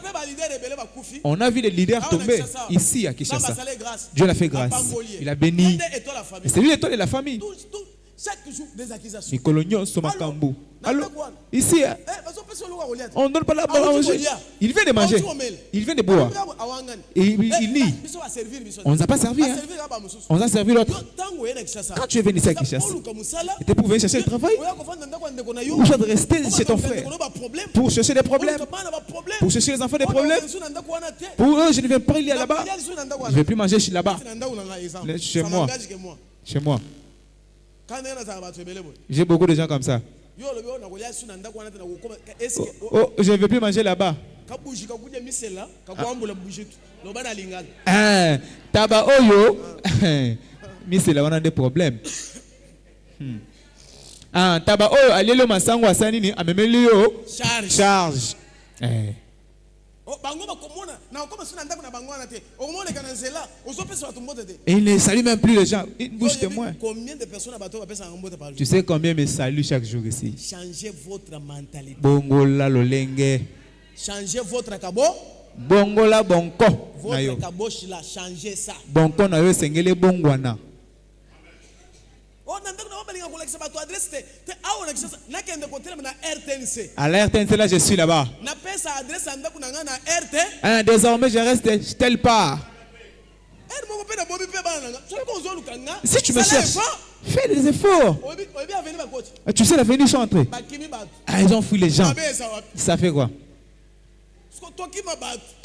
Speaker 2: On a vu les leaders tomber ici à Kinshasa. Dieu l'a fait grâce. Il a béni. C'est lui l'étoile de la famille.
Speaker 3: chaque jour des accusations.
Speaker 2: Nicolognon Somakambu. Alors, ici, on ne donne pas la à manger. Il vient de manger. Il vient de boire. Et il nie. On ne nous a pas servi. Hein? On nous a servi l'autre. Quand tu es venu ici à Kinshasa, tu pouvais chercher le travail. Ou tu dois rester chez ton frère pour chercher des problèmes. Pour chercher les enfants des problèmes. Pour eux, je ne vais pas aller là-bas. Je ne vais plus manger là-bas. Chez moi. Chez moi. J'ai beaucoup de gens comme ça. Oh, je ne vais plus manger là-bas. Tabac oyo. Misela, on a des problèmes. Tabac oyo, allez le masango à sanini, amemeli charge. Et il ne salue même plus les gens. Une bouche de moins.
Speaker 3: Combien de personnes par jour?
Speaker 2: Tu sais combien me salue chaque jour ici?
Speaker 3: Changez votre mentalité.
Speaker 2: Bongola lolenge.
Speaker 3: Changez votre cabo.
Speaker 2: Bongola bonko.
Speaker 3: Votre caboche là, changez ça.
Speaker 2: Bonko na yo sengele bongwana. À la RTNC, là, je suis là-bas. Désormais, je reste telle part. Si tu me cherches, fais des efforts. Tu sais, l'avenir sont entrés. Ils ont fouillé les gens. Ça fait quoi?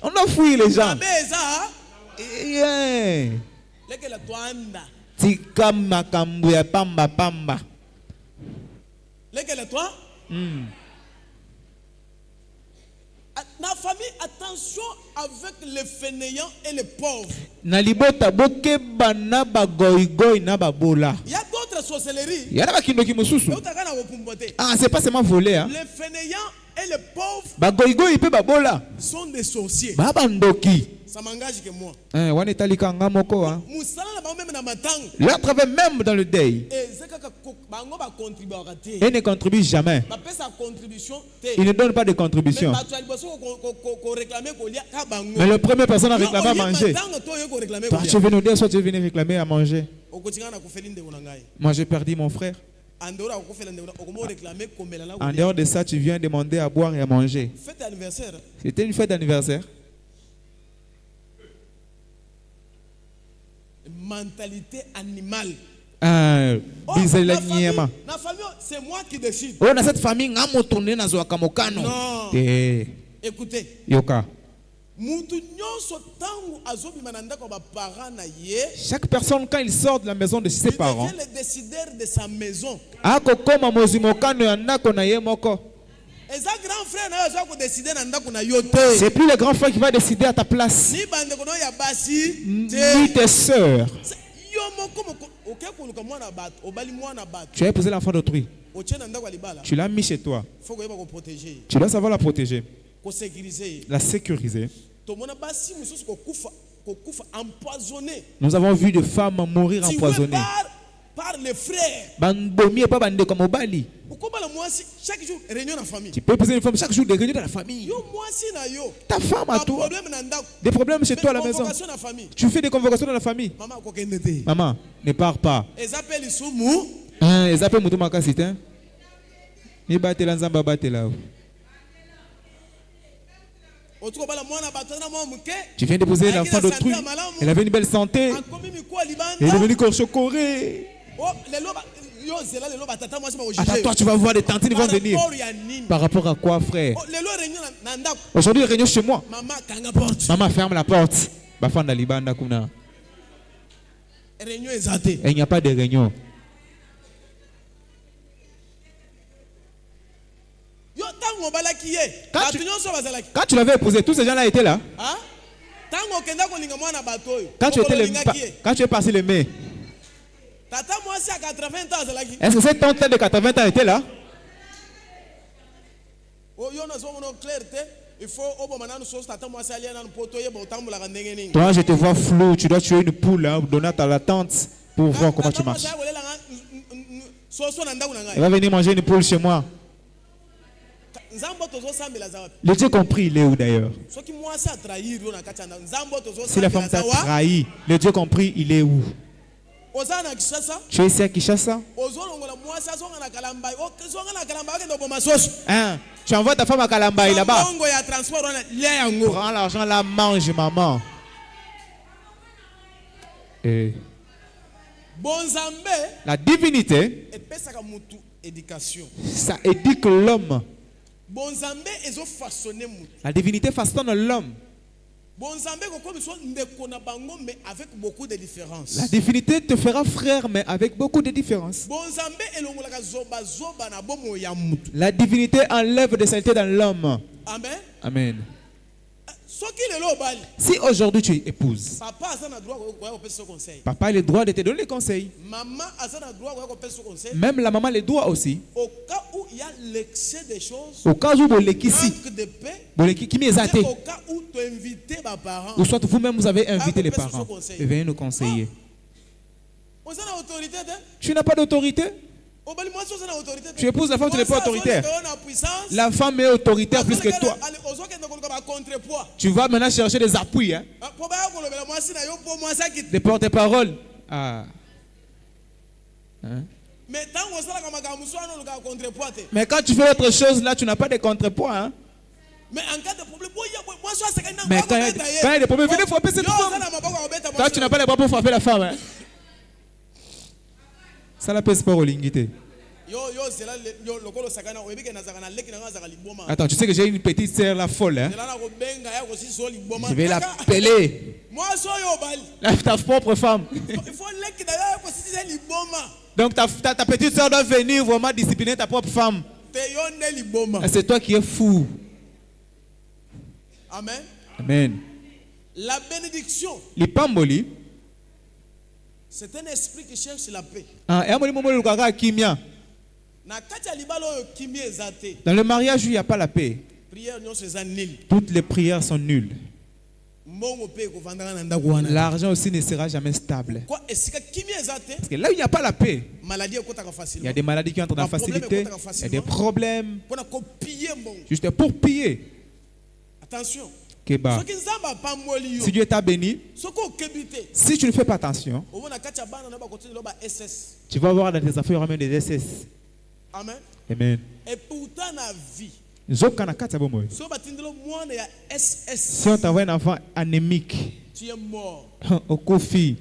Speaker 2: On a fouillé les gens. Tika makambu ya pamba pamba.
Speaker 3: Lequel toi? Na famille, attention avec les fainéants et les pauvres.
Speaker 2: Nalibota boke bana ba goigoi na babola.
Speaker 3: Il y a d'autres sorcelleries.
Speaker 2: Il y a pas qui mususu. C'est pas seulement voler. Hein?
Speaker 3: Les fainéants et les pauvres
Speaker 2: ba goigoi pe babola
Speaker 3: sont des sorciers.
Speaker 2: Baba ndoki.
Speaker 3: Ça m'engage que moi.
Speaker 2: Là, travaille même dans le deuil. Et ne contribue jamais. Il ne donne pas de contribution. Mais le premier personne à réclamer à manger. Toi, tu es venu dire, soit tu es venu réclamer à manger. Moi, j'ai perdu mon frère. En dehors de ça, tu viens demander à boire et à manger. C'était une fête d'anniversaire.
Speaker 3: Mentalité animale. C'est moi qui décide.
Speaker 2: Oh, dans cette famille, non.
Speaker 3: Écoutez.
Speaker 2: Yoka. Chaque personne, quand il sort de la maison de ses parents,
Speaker 3: il devient le décideur de sa maison.
Speaker 2: C'est plus le grand frère qui va décider à ta place. Ni tes soeurs. Tu as épousé l'enfant d'autrui. Tu l'as mis chez toi. Tu dois savoir la protéger. La sécuriser. Nous avons vu des femmes mourir empoisonnées.
Speaker 3: Par les frères. Chaque jour, réunion dans la famille.
Speaker 2: Tu peux poser une femme chaque jour, des réunions dans la famille. Ta femme à toi. Des problèmes chez toi à la maison. Tu fais des convocations dans la famille. Maman, ne pars pas. Ils appellent Moutouma Kassita. Ils battent l'ensemble, battent là. Tu viens d'épouser l'enfant d'autrui. Elle avait une belle santé. Elle est devenue chocorée. Attends, toi, tu vas voir des tantines vont venir. Par rapport à quoi, frère? Aujourd'hui, réunion chez moi. Maman, ferme la porte. Il n'y a pas de réunion. Quand tu l'avais épousé, tous ces gens-là étaient là. Quand tu es passé le mai. Est-ce que cette tante de 80 ans était là? Toi, je te vois flou. Tu dois tuer une poule, hein, donner à la tante pour voir comment tu marches. Elle va venir manger une poule chez moi. Le Dieu compris, il est où d'ailleurs? Si la femme t'a trahi, le Dieu compris, il est où? Tu es ici à Kinshasa. Hein? Tu envoies ta femme à Kalambaï là-bas. Prends l'argent là, mange maman. Et la divinité, ça éduque l'homme. La divinité façonne l'homme. La divinité te fera frère, mais avec beaucoup de différences. La divinité enlève des saletés dans l'homme.
Speaker 3: Amen.
Speaker 2: Amen. Si aujourd'hui tu épouses, papa a le droit de te donner les conseils. Même la maman a le droit aussi.
Speaker 3: Au cas où il y a l'excès des choses,
Speaker 2: au cas où manque
Speaker 3: de paix, au cas où tu as invité mes parents,
Speaker 2: ou soit vous-même vous avez invité les parents et venez nous conseiller. Tu n'as pas d'autorité. Tu épouses la femme, tu n'es pas autoritaire. La femme est autoritaire plus que toi. Tu vas maintenant chercher des appuis, hein? Des porte-paroles. Ah. Hein? Mais quand tu fais autre chose, là, tu n'as pas de contrepoids. Hein?
Speaker 3: Mais en cas de problème,
Speaker 2: mais quand il y a des problèmes, venez frapper cette femme. Toi, tu n'as pas les bras pour frapper la femme. Hein? Ça la pèse pas au lingité. Attends, tu sais que j'ai une petite sœur la folle. Hein? Je vais l'appeler. Ta propre femme. Donc ta petite sœur doit venir vraiment discipliner ta propre femme. C'est toi qui es fou.
Speaker 3: Amen.
Speaker 2: Amen.
Speaker 3: La bénédiction.
Speaker 2: L'ipamboli.
Speaker 3: C'est un esprit qui cherche la paix.
Speaker 2: Dans le mariage, il n'y a pas la paix. Toutes les prières sont nulles. L'argent aussi ne sera jamais stable. Parce que là où il n'y a pas la paix, il y a des maladies qui entrent dans la facilité. Il y a des problèmes. Juste pour piller.
Speaker 3: Attention.
Speaker 2: Keba. Si Dieu t'a béni, si tu ne fais pas attention, tu vas voir dans tes affaires, il y aura même des SS.
Speaker 3: Amen.
Speaker 2: Amen.
Speaker 3: Et pourtant, la vie,
Speaker 2: si on t'envoie un enfant anémique,
Speaker 3: tu es mort.
Speaker 2: Au Kofi,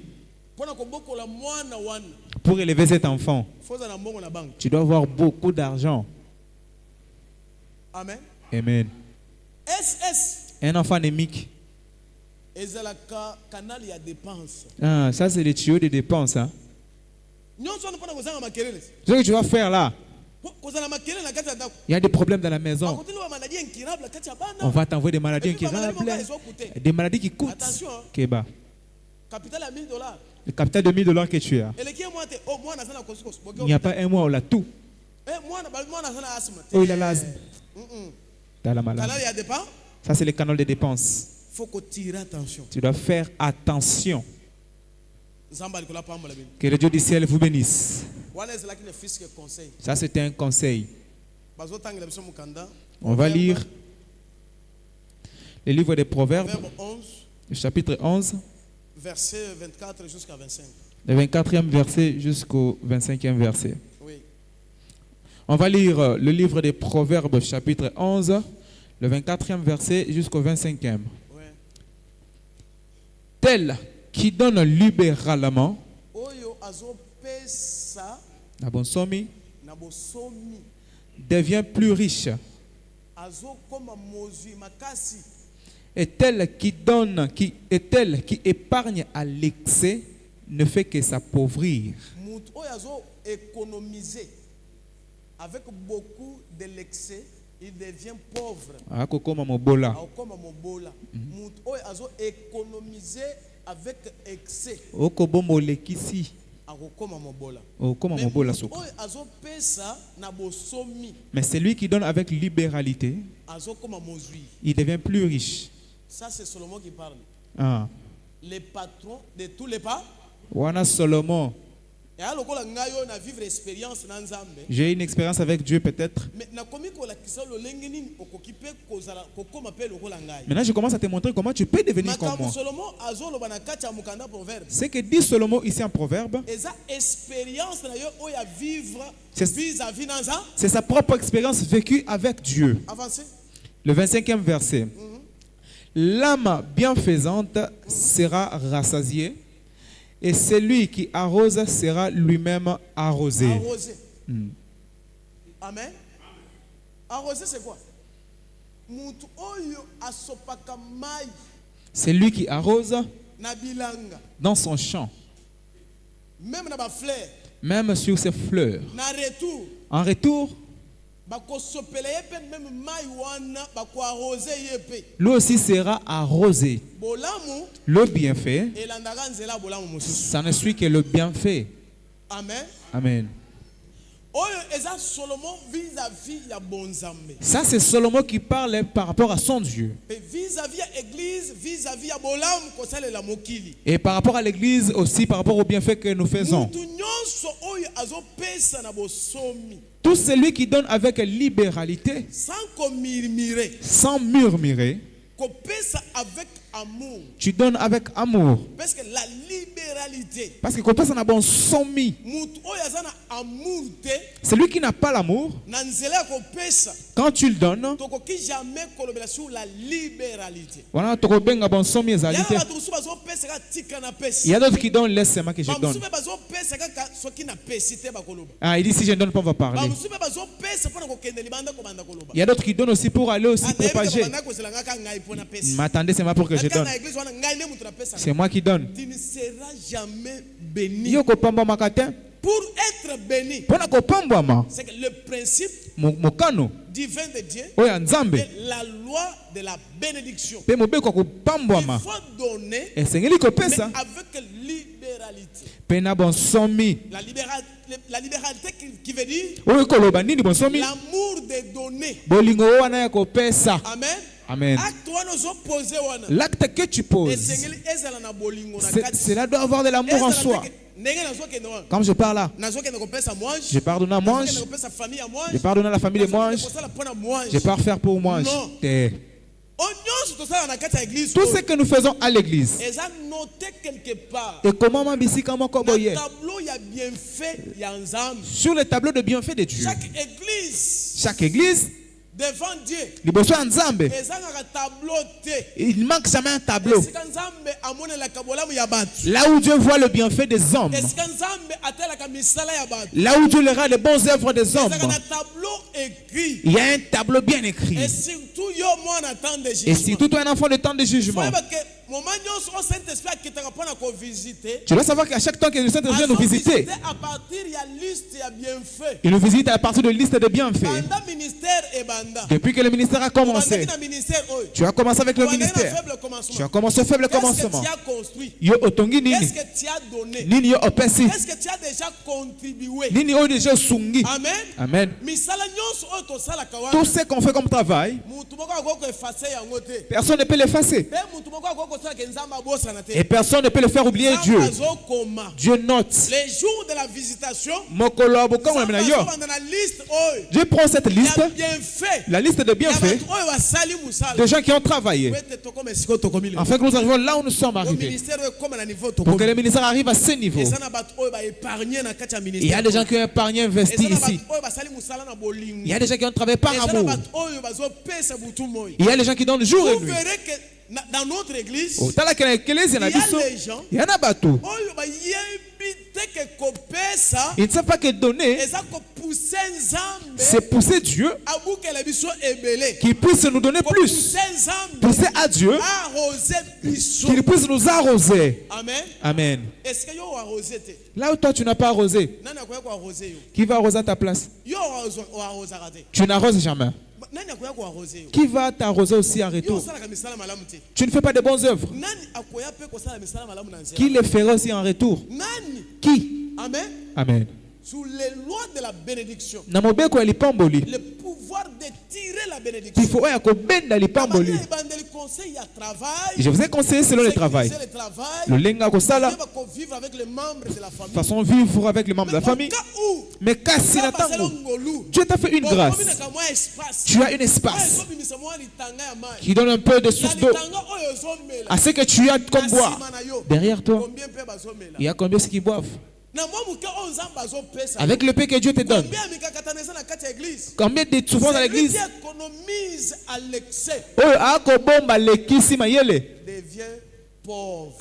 Speaker 2: pour élever cet enfant, tu dois avoir beaucoup d'argent.
Speaker 3: Amen.
Speaker 2: Amen.
Speaker 3: SS.
Speaker 2: Un enfant anémique. Ah, ça c'est le tuyau de dépenses. Hein? Ce que tu vas faire là, il y a des problèmes dans la maison. On va t'envoyer des maladies incurables, des maladies qui coûtent. Keba. Le capital de $1000 que tu as. Il n'y a pas un mois où il a tout. Oh, il a l'asthme. Dans la maladie. Ça, c'est le canal de dépenses. Tu dois faire attention. Que le Dieu du ciel vous bénisse. Ça, c'était un conseil. On va lire le livre des Proverbes, le chapitre 11,
Speaker 3: verset 24 jusqu'à 25.
Speaker 2: Le 24e verset jusqu'au 25e verset.
Speaker 3: Oui.
Speaker 2: On va lire le livre des Proverbes, chapitre 11, le 24e verset jusqu'au 25e.
Speaker 3: Oui.
Speaker 2: Tel qui donne libéralement devient plus riche. Et tel qui donne, qui épargne à l'excès ne fait que s'appauvrir.
Speaker 3: Avec beaucoup de l'excès, il devient pauvre. Économiser avec excès.
Speaker 2: Mais celui qui donne avec libéralité, il devient plus riche.
Speaker 3: Ça, c'est Salomon qui parle.
Speaker 2: Ah.
Speaker 3: Les patrons de tous les pas.
Speaker 2: Wana Solomon
Speaker 1: J'ai une expérience avec Dieu peut-être. Maintenant, je commence à te montrer comment tu peux devenir comme moi. Ce que dit Salomon ici en Proverbe, c'est sa propre expérience vécue avec Dieu. Le 25e verset. L'âme bienfaisante sera rassasiée, et celui qui arrose sera lui-même arrosé.
Speaker 3: Amen. Arroser, c'est quoi?
Speaker 1: C'est lui qui arrose dans son champ, même sur ses fleurs. En retour, lui aussi sera arrosé. Le bienfait, ça ne suit que le bienfait.
Speaker 3: Amen.
Speaker 1: Amen. Ça, c'est Salomon qui parle par rapport à son Dieu. Et par rapport à l'église aussi, par rapport au bienfait que nous faisons. Tout celui qui donne avec libéralité, sans murmurer,
Speaker 3: avec amour.
Speaker 1: Tu donnes avec amour.
Speaker 3: Parce que la libéralité.
Speaker 1: Parce que quand on a bon soumis, celui qui n'a pas l'amour, quand tu le donnes, voilà, il y a d'autres qui donnent, laisse-moi que je donne. Ah, il dit si je ne donne pas, on va parler. Il y a d'autres qui donnent aussi pour aller aussi propager. M'attendez, c'est moi pour que je donne. C'est moi qui donne.
Speaker 3: Tu ne seras jamais béni.
Speaker 1: Pour
Speaker 3: être béni, c'est que le principe divin de Dieu est la loi de la bénédiction. Il faut donner, mais avec libéralité. La libéralité qui veut dire l'amour de donner. Amen.
Speaker 1: Amen. L'acte que tu poses, cela doit avoir de l'amour en soi. Comme je parle là, je pars donner à manger, je pars donner à la famille de manger, je pars faire pour moi. Tout ce que nous faisons à l'église, et comment sur le tableau de bienfait de Dieu, chaque église
Speaker 3: devant Dieu,
Speaker 1: il manque jamais un tableau. Là où Dieu voit le bienfait des hommes, là où Dieu verra les bonnes œuvres des hommes, il y a un tableau bien écrit. Et surtout toi, un enfant de temps de jugement, tu dois savoir qu'à chaque temps que le Saint-Esprit vient nous visiter, il nous visite à partir de liste de bienfaits. Depuis que le ministère a commencé, tu as commencé avec le ministère. Tu as commencé au faible commencement.
Speaker 3: Qu'est-ce que tu as donné? Qu'est-ce que tu as déjà contribué? Amen.
Speaker 1: Amen. Tout ce qu'on fait comme travail, personne ne peut l'effacer. Et personne ne peut le faire oublier Dieu. Dieu note.
Speaker 3: Les jours de la visitation,
Speaker 1: Dieu prend cette liste, la liste de bienfaits de gens qui ont travaillé, afin que nous arrivions là où nous sommes arrivés, pour que le ministère arrive à ce niveau. Il y a des gens qui ont épargné, investi ici. Il y a des gens qui ont travaillé par amour. Il y a des gens qui donnent jour et nuit.
Speaker 3: Dans notre église,
Speaker 1: il y en a bateau. Ils ne savent pas que donner, c'est pousser Dieu, qu'il puisse nous donner plus. Pousser à Dieu, qu'il puisse nous arroser.
Speaker 3: Amen.
Speaker 1: Amen. Là où toi tu n'as pas arrosé, qui va arroser à ta place? Tu n'arroses jamais. Qui va t'arroser aussi en retour? Tu ne fais pas de bonnes œuvres. Qui les fera aussi en retour? Qui?
Speaker 3: Amen.
Speaker 1: Amen.
Speaker 3: Sous les lois de la bénédiction,
Speaker 1: le pouvoir
Speaker 3: de tirer la bénédiction.
Speaker 1: Il faut
Speaker 3: Je vous ai conseillé selon le travail. Le lenga kosala. Façon vivre avec les membres de la famille. Mais kasi na tango, Dieu t'a fait une grâce. Tu as un espace qui donne un peu de source d'eau à ce que tu as comme boire. Derrière toi, il y a combien qui boivent? Avec le paix que Dieu te donne. Combien de souffrances dans l'église?
Speaker 2: Devient pauvre.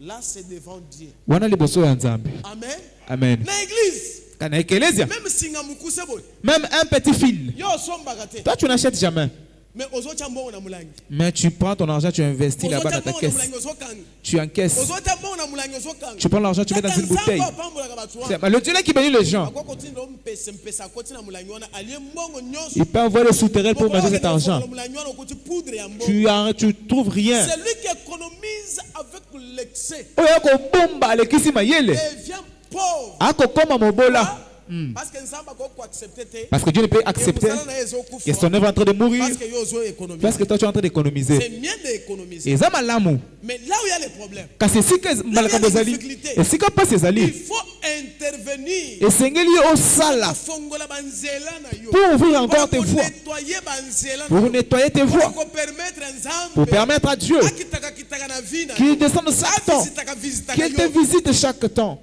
Speaker 2: Là, c'est devant Dieu. Amen.
Speaker 3: Amen. Même un petit fil. Toi, tu n'achètes jamais. Mais tu prends ton argent, tu investis là-bas dans ta caisse. Tu encaisses. Tu prends l'argent, tu mets dans une bouteille. Le Dieu là qui bénit les gens. Il peut avoir le souterrain pour manger cet argent. Tu trouves rien.
Speaker 2: C'est lui qui économise avec l'excès. Devient pauvre.
Speaker 3: Parce que Dieu ne peut accepter que son œuvre est en train de mourir. Parce que toi tu es en train d'économiser.
Speaker 2: C'est mieux d'économiser.
Speaker 3: Mais là où
Speaker 2: il y a les problèmes,
Speaker 3: il
Speaker 2: faut intervenir
Speaker 3: pour ouvrir encore tes voies, pour nettoyer tes voies, pour permettre à Dieu qu'il descende chaque temps, qu'il te visite chaque temps.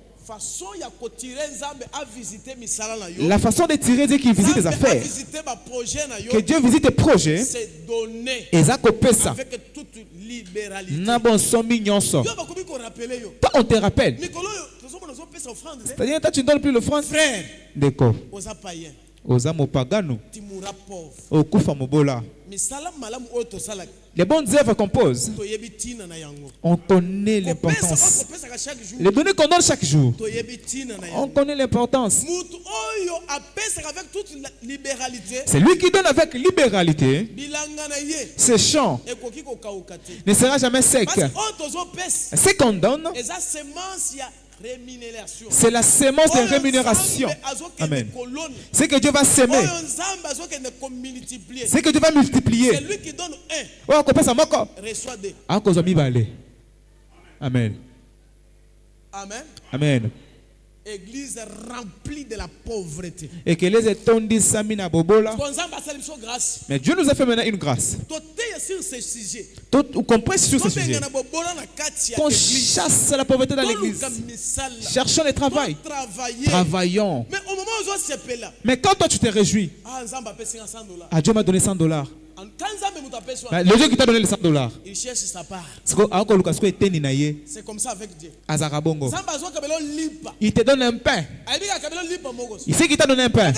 Speaker 3: La façon de tirer Dieu qui visite les affaires, que Dieu visite tes projets,
Speaker 2: c'est donné
Speaker 3: avec
Speaker 2: toute libéralité.
Speaker 3: Toi, on te rappelle. C'est-à-dire, toi, tu ne donnes plus l'offrande.
Speaker 2: Frère,
Speaker 3: les bonnes œuvres qu'on pose, on connaît l'importance. Les données qu'on donne chaque jour, on connaît l'importance. C'est lui qui donne avec libéralité. Ce champ ne sera jamais sec. Ce qu'on donne, c'est la semence de rémunération. Amen. C'est que Dieu va s'aimer. C'est que Dieu va multiplier.
Speaker 2: C'est lui qui donne un.
Speaker 3: Reçoit deux. Amen.
Speaker 2: Amen.
Speaker 3: Amen.
Speaker 2: Église remplie de la pauvreté.
Speaker 3: Et que les étondis samina bobola. Mais Dieu nous a fait maintenant une grâce. Qu'on presse sur ce sujet. Qu'on chasse la pauvreté dans l'église. Cherchons le travail. Travaillons. Mais quand toi tu te réjouis, Dieu m'a donné $100. Le Dieu qui t'a donné les $100,
Speaker 2: il cherche sa part. C'est comme ça avec Dieu.
Speaker 3: Il te donne un pain. Il sait qu'il t'a donné un pain.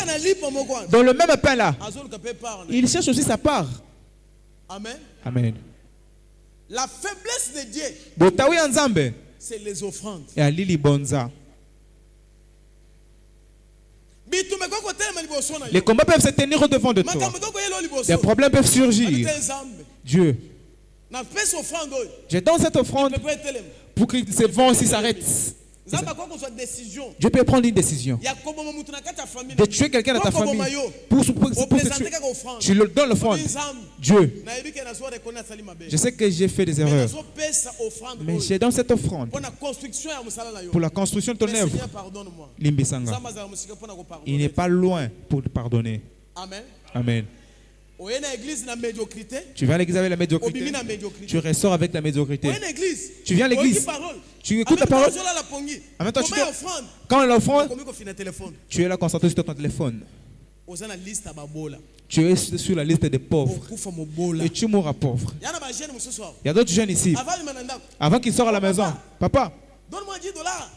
Speaker 3: Dans le même pain là, il cherche aussi sa part.
Speaker 2: Amen.
Speaker 3: Amen.
Speaker 2: La faiblesse de Dieu, c'est les offrandes.
Speaker 3: Les combats peuvent se tenir au-devant de toi. Les problèmes peuvent surgir. Dieu, je donne cette offrande pour que ce vent aussi s'arrête. Dieu peut prendre une décision de tuer quelqu'un dans ta famille pour te tuer. Tu le donnes l'offrande. Dieu, je sais que j'ai fait des erreurs, mais je donne cette offrande pour la construction de ton œuvre. Limbisanga, il n'est pas loin pour te pardonner. Amen. Tu viens à l'église avec la médiocrité. Tu ressors avec la médiocrité. Tu viens à l'église. Tu écoutes la parole. En même temps, quand l'offrande, tu es là concentré sur ton téléphone. Tu es sur la liste des pauvres. Et tu mourras pauvre. Il y a d'autres jeunes ici. Avant qu'ils sortent à la maison. Papa,
Speaker 2: donne-moi $10.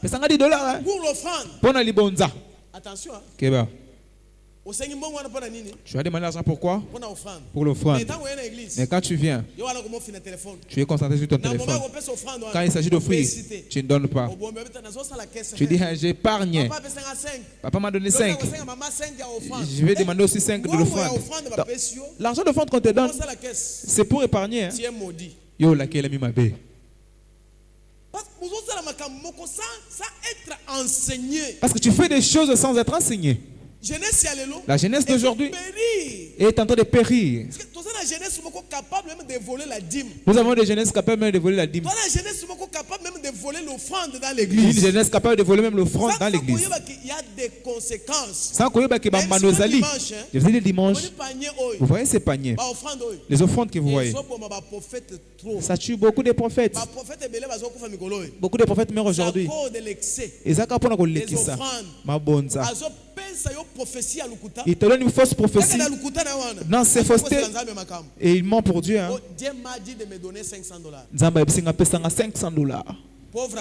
Speaker 3: $10
Speaker 2: pour l'offrande.
Speaker 3: Pour la libonza.
Speaker 2: Attention.
Speaker 3: Tu as demandé l'argent pourquoi? Pour l'offrande. Mais quand tu viens, tu es concentré sur ton téléphone. Quand il s'agit d'offrir, tu ne donnes pas. Tu dis, j'épargne. Papa m'a donné 5. Je vais demander aussi 5 de l'offrande. L'argent d'offrande qu'on te donne, c'est pour épargner. Yo, laquelle a mis ma baie. Parce que tu fais des choses sans être enseigné. La jeunesse d'aujourd'hui est en train de périr.
Speaker 2: Nous avons des jeunesses capables même de voler la dîme.
Speaker 1: Capable même de voler l'offrande dans
Speaker 2: Une
Speaker 1: l'église.
Speaker 2: jeunesse capable de voler même l'offrande dans l'église.
Speaker 1: Il y a des conséquences.
Speaker 2: Sans qu'on y ait je vous dis le dimanche, vous voyez ces paniers, les offrandes que vous voyez, ça tue beaucoup de prophètes. Beaucoup de prophètes meurent aujourd'hui. Et ça, quand on a ça, ma bonne ça. Il te donne une fausse prophétie. Non, c'est fausseté. Et il ment pour Dieu. Hein.
Speaker 1: Dieu m'a dit de me donner $500.
Speaker 2: $500.
Speaker 1: Pauvre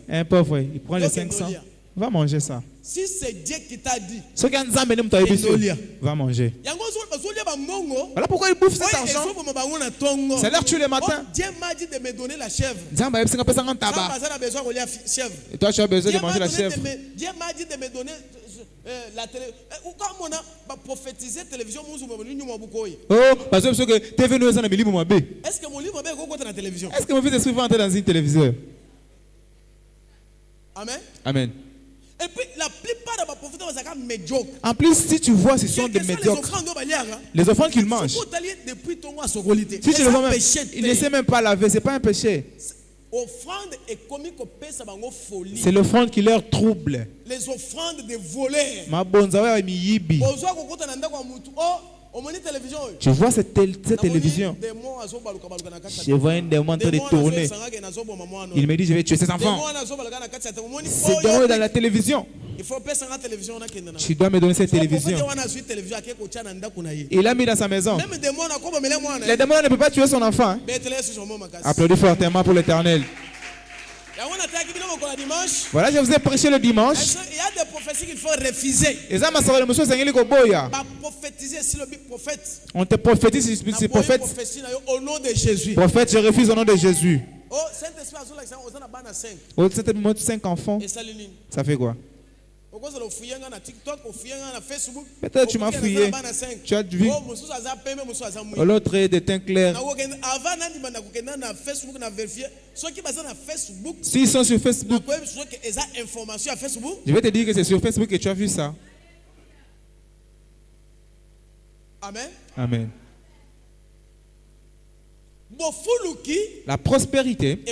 Speaker 2: un pauvre, il prend les 500. Va manger ça.
Speaker 1: Si c'est Dieu qui t'a dit,
Speaker 2: va manger. Voilà pourquoi il bouffe cet argent. C'est l'heure tu le matin.
Speaker 1: Dieu m'a dit de me donner la chèvre.
Speaker 2: Et toi, tu as besoin de manger la chèvre.
Speaker 1: Dieu m'a dit de me donner la télé. Quand on a prophétisé télévision,
Speaker 2: oh, parce que tu es venu dans le livre.
Speaker 1: Est-ce que mon livre est dans la télévision?
Speaker 2: Est-ce que mon fils est souvent entré dans une téléviseur?
Speaker 1: Amen.
Speaker 2: Amen.
Speaker 1: Et puis la plupart de mes prophètes sont médiocres.
Speaker 2: En plus, si tu vois, ce sont des médiocres. Les offrandes qu'ils mangent. Si tu le vois même, il ne sait même pas laver, ce n'est pas un péché. C'est l'offrande qui leur trouble.
Speaker 1: Les offrandes de voleurs.
Speaker 2: Ma bonzawa est miyibi. Tu vois cette télévision. Je vois un démon en train de tourner. Il me dit, je vais tuer ces enfants. C'est dans la télévision. Tu dois me donner cette télévision. Il l'a mis dans sa maison. Les démons ne peuvent pas tuer son enfant. Applaudis fortement pour l'Éternel. Voilà, je vous ai prêché le dimanche.
Speaker 1: Il y a des prophéties qu'il faut refuser.
Speaker 2: On te prophétise sur ce prophète.
Speaker 1: Au nom de Jésus.
Speaker 2: Prophète, je refuse au nom de Jésus.
Speaker 1: Oh, Saint-Esprit,
Speaker 2: oh, 5 enfants. Ça fait quoi? Peut-être tu m'as fouillé. Tu as vu. L'autre est de teint clair. S'ils sont sur Facebook, je vais te dire que c'est sur Facebook que tu as vu ça.
Speaker 1: Amen.
Speaker 2: Amen. La prospérité,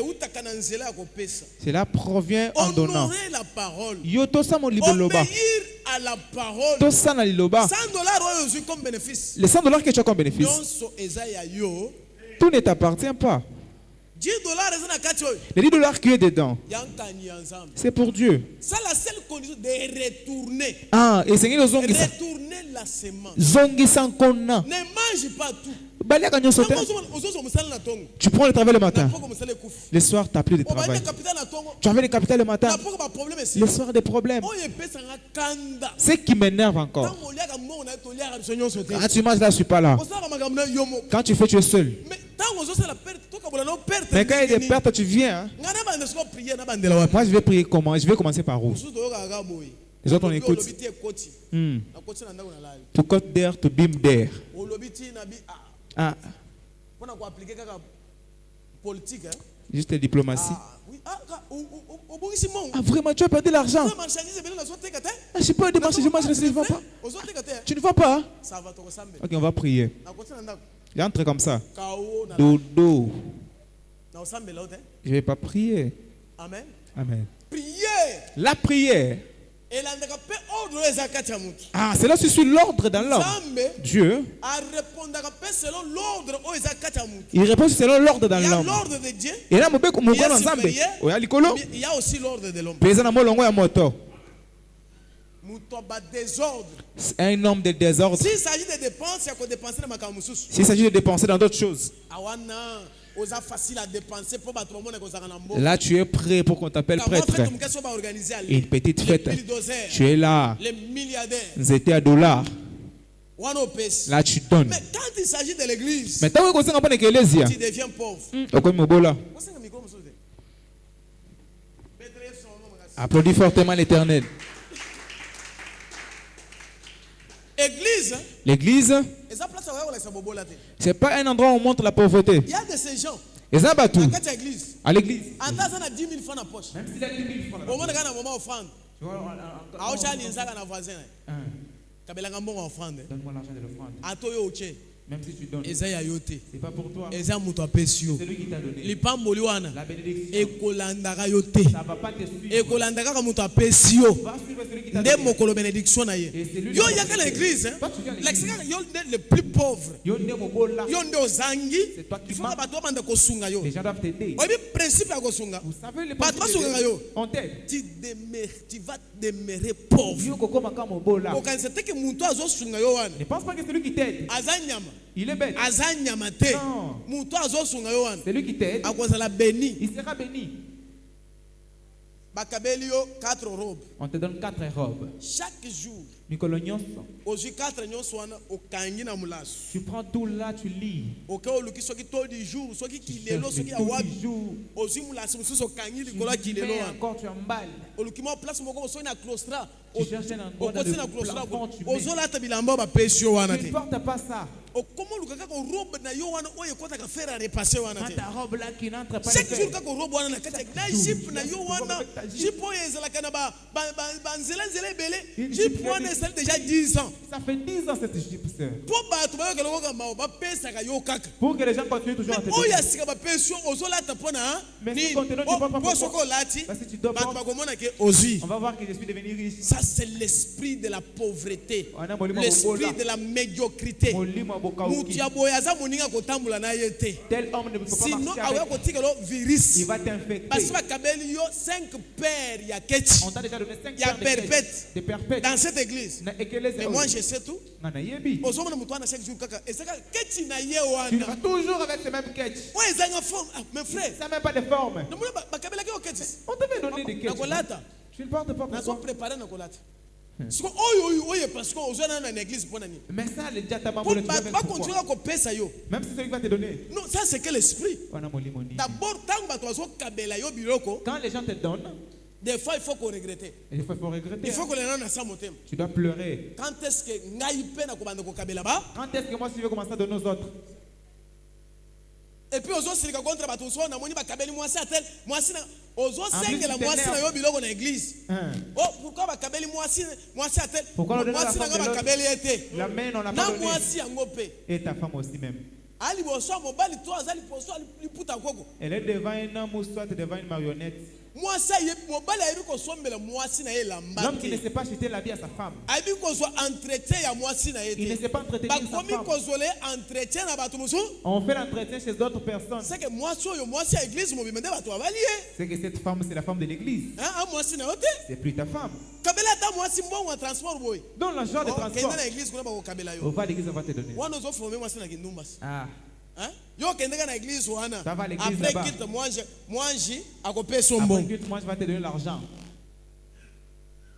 Speaker 2: cela provient en donnant.
Speaker 1: Honorer la parole.
Speaker 2: Obéir
Speaker 1: à la parole.
Speaker 2: $100
Speaker 1: comme bénéfice.
Speaker 2: Les $100 que tu as comme bénéfice, tout ne t'appartient pas.
Speaker 1: $10
Speaker 2: Les $10 qui est dedans, c'est pour Dieu.
Speaker 1: C'est la seule condition de retourner.
Speaker 2: Ah, et c'est
Speaker 1: retourner la semence.
Speaker 2: Ne
Speaker 1: mange pas tout.
Speaker 2: Tu prends le travail le matin. Le soir, tu n'as plus de travail. Tu avais le capital le matin. Le soir, des problèmes. Ce qui m'énerve encore. Quand tu manges là, je ne suis pas là. Quand tu fais, tu es seul. Mais quand il y a des pertes, tu viens. Hein? Moi, je vais prier comment? Je vais commencer par où? Les autres, on écoute. To cut there, to beam there. Ah. Juste diplomatie. Ah, vraiment, tu as perdu l'argent. Ah, je ne sais pas de marcher, je ne vois pas. Tu ne vois pas? Ok, on va prier. Il entre comme ça. Dodo. Je ne vais pas prier.
Speaker 1: Amen.
Speaker 2: Amen.
Speaker 1: Prière.
Speaker 2: La prière. Ah, c'est là sur l'ordre dans l'homme. Dieu, il répond selon l'ordre dans l'homme.
Speaker 1: Il y a aussi l'ordre de l'homme.
Speaker 2: Un homme de désordre.
Speaker 1: S'il s'agit de dépenses, il faut dépenser dans
Speaker 2: s'il s'agit de dépenser dans d'autres choses.
Speaker 1: Facile à dépenser pour
Speaker 2: là, tu es prêt pour qu'on t'appelle prêtre. Une petite fête. Tu es là.
Speaker 1: Les milliardaires.
Speaker 2: Nous étions à $. Là, tu donnes.
Speaker 1: Mais quand il s'agit de l'église,
Speaker 2: tu
Speaker 1: deviens pauvre.
Speaker 2: Applaudis fortement l'Éternel. L'église, ce n'est pas un endroit où on montre la pauvreté.
Speaker 1: Il y a de ces gens
Speaker 2: à l'église.
Speaker 1: Même s'il a 10 000 francs donne-moi l'argent de l'offrande.
Speaker 3: Même si tu donnes,
Speaker 2: c'est
Speaker 3: pas pour toi.
Speaker 2: C'est
Speaker 3: lui qui t'a donné. La bénédiction, ça va pas te suivre. Va suivre celui qui t'a donné.
Speaker 2: Bénédiction na ye.
Speaker 3: Yo
Speaker 2: y a l'église, hein. Le plus pauvre. Yo ozangi.
Speaker 3: C'est toi qui
Speaker 2: manques.
Speaker 3: Les gens doivent t'aider.
Speaker 2: Principe à kosunga.
Speaker 3: Vous savez le principe. On t'aide.
Speaker 2: Tu vas demeurer pauvre.
Speaker 3: Ne pense pas que c'est lui qui t'aide. Il est bête. Non. C'est lui qui t'aide. Il sera béni.
Speaker 2: 4 robes.
Speaker 3: On te donne 4 robes.
Speaker 2: Chaque jour.
Speaker 3: Tu prends tout là, tu lis. Encore tu emballes. Tu cherches un endroit de plafond, tu mets. Tu ne portes pas ça. Ta robe là qui n'entre pas.
Speaker 2: Chaque jour, déjà 10 ans.
Speaker 3: Ça fait 10 ans cette Égypte. Pour que les gens continuent toujours à te donner. Mais si continues, tu ne prends pas pour toi. Parce que tu dois prendre. On va voir que je suis devenu riche.
Speaker 2: Ça c'est l'esprit de la pauvreté. L'esprit de la médiocrité.
Speaker 3: Tel homme ne peut pas marcher avec. Il va t'infecter.
Speaker 2: 5 pères,
Speaker 3: on t'a déjà donné 5
Speaker 2: pères
Speaker 3: de perpètes
Speaker 2: dans cette église. Mais moi je sais tout. Tu
Speaker 3: vas toujours avec ces mêmes quêtes.
Speaker 2: Mes frères,
Speaker 3: ça n'a même pas de forme. On t'avait donné des quêtes. Tu ne portes pas pour toi. Mais ça, les déjà même si celui qui va te donner.
Speaker 2: Non, ça c'est quel esprit. D'abord, quand les gens te donnent, des fois il faut qu'on regrette.
Speaker 3: Il faut regretter.
Speaker 2: Il faut que les gens n'assent pas.
Speaker 3: Tu dois pleurer.
Speaker 2: Quand est-ce que
Speaker 3: moi si je vais commencer à donner aux autres?
Speaker 2: Et puis aux autres contre Batonso, on a moni bakabeli moi c'est tel, moi c'est aux autres 5 la moi c'est na yo biloko na église. Oh pourquoi bakabeli moi c'est tel?
Speaker 3: Pourquoi
Speaker 2: moi c'est na bakabeli été?
Speaker 3: La main on n'a pas donné.
Speaker 2: Na moi c'est ngopé.
Speaker 3: Et ta femme aussi même.
Speaker 2: Ali boso mobali toi azali poso ali puta koko.
Speaker 3: Elle est devant un homme ou soit devant une marionnette.
Speaker 2: Moi ça y est mobali ayebi ko sombela moi c'est na elamba.
Speaker 3: L'homme qui ne sait pas jeter la vie à sa femme.
Speaker 2: Ayebi ko so entretien ya moi c'est na été.
Speaker 3: Il ne sait pas entretenir sa femme.
Speaker 2: Bakomi ko zolé entretien na bato musu.
Speaker 3: On fait l'entretien chez d'autres personnes.
Speaker 2: C'est que moi c'est église mo bimende bato avali.
Speaker 3: C'est que cette femme c'est la femme de l'église.
Speaker 2: Hein moi c'est na ote.
Speaker 3: C'est plus ta femme.
Speaker 2: Kabela ta moi c'est bon en transport boy.
Speaker 3: Dans le genre de transport.
Speaker 2: Kenda na église kuna ba ko kabela yo.
Speaker 3: On va à l'église on va te donner.
Speaker 2: Wana zo former moi c'est na kindumbas.
Speaker 3: Ah.
Speaker 2: Hein? Yo kendeka na église wana.
Speaker 3: Après
Speaker 2: quitte mange à copier son bon.
Speaker 3: Après moi je vais te donner l'argent.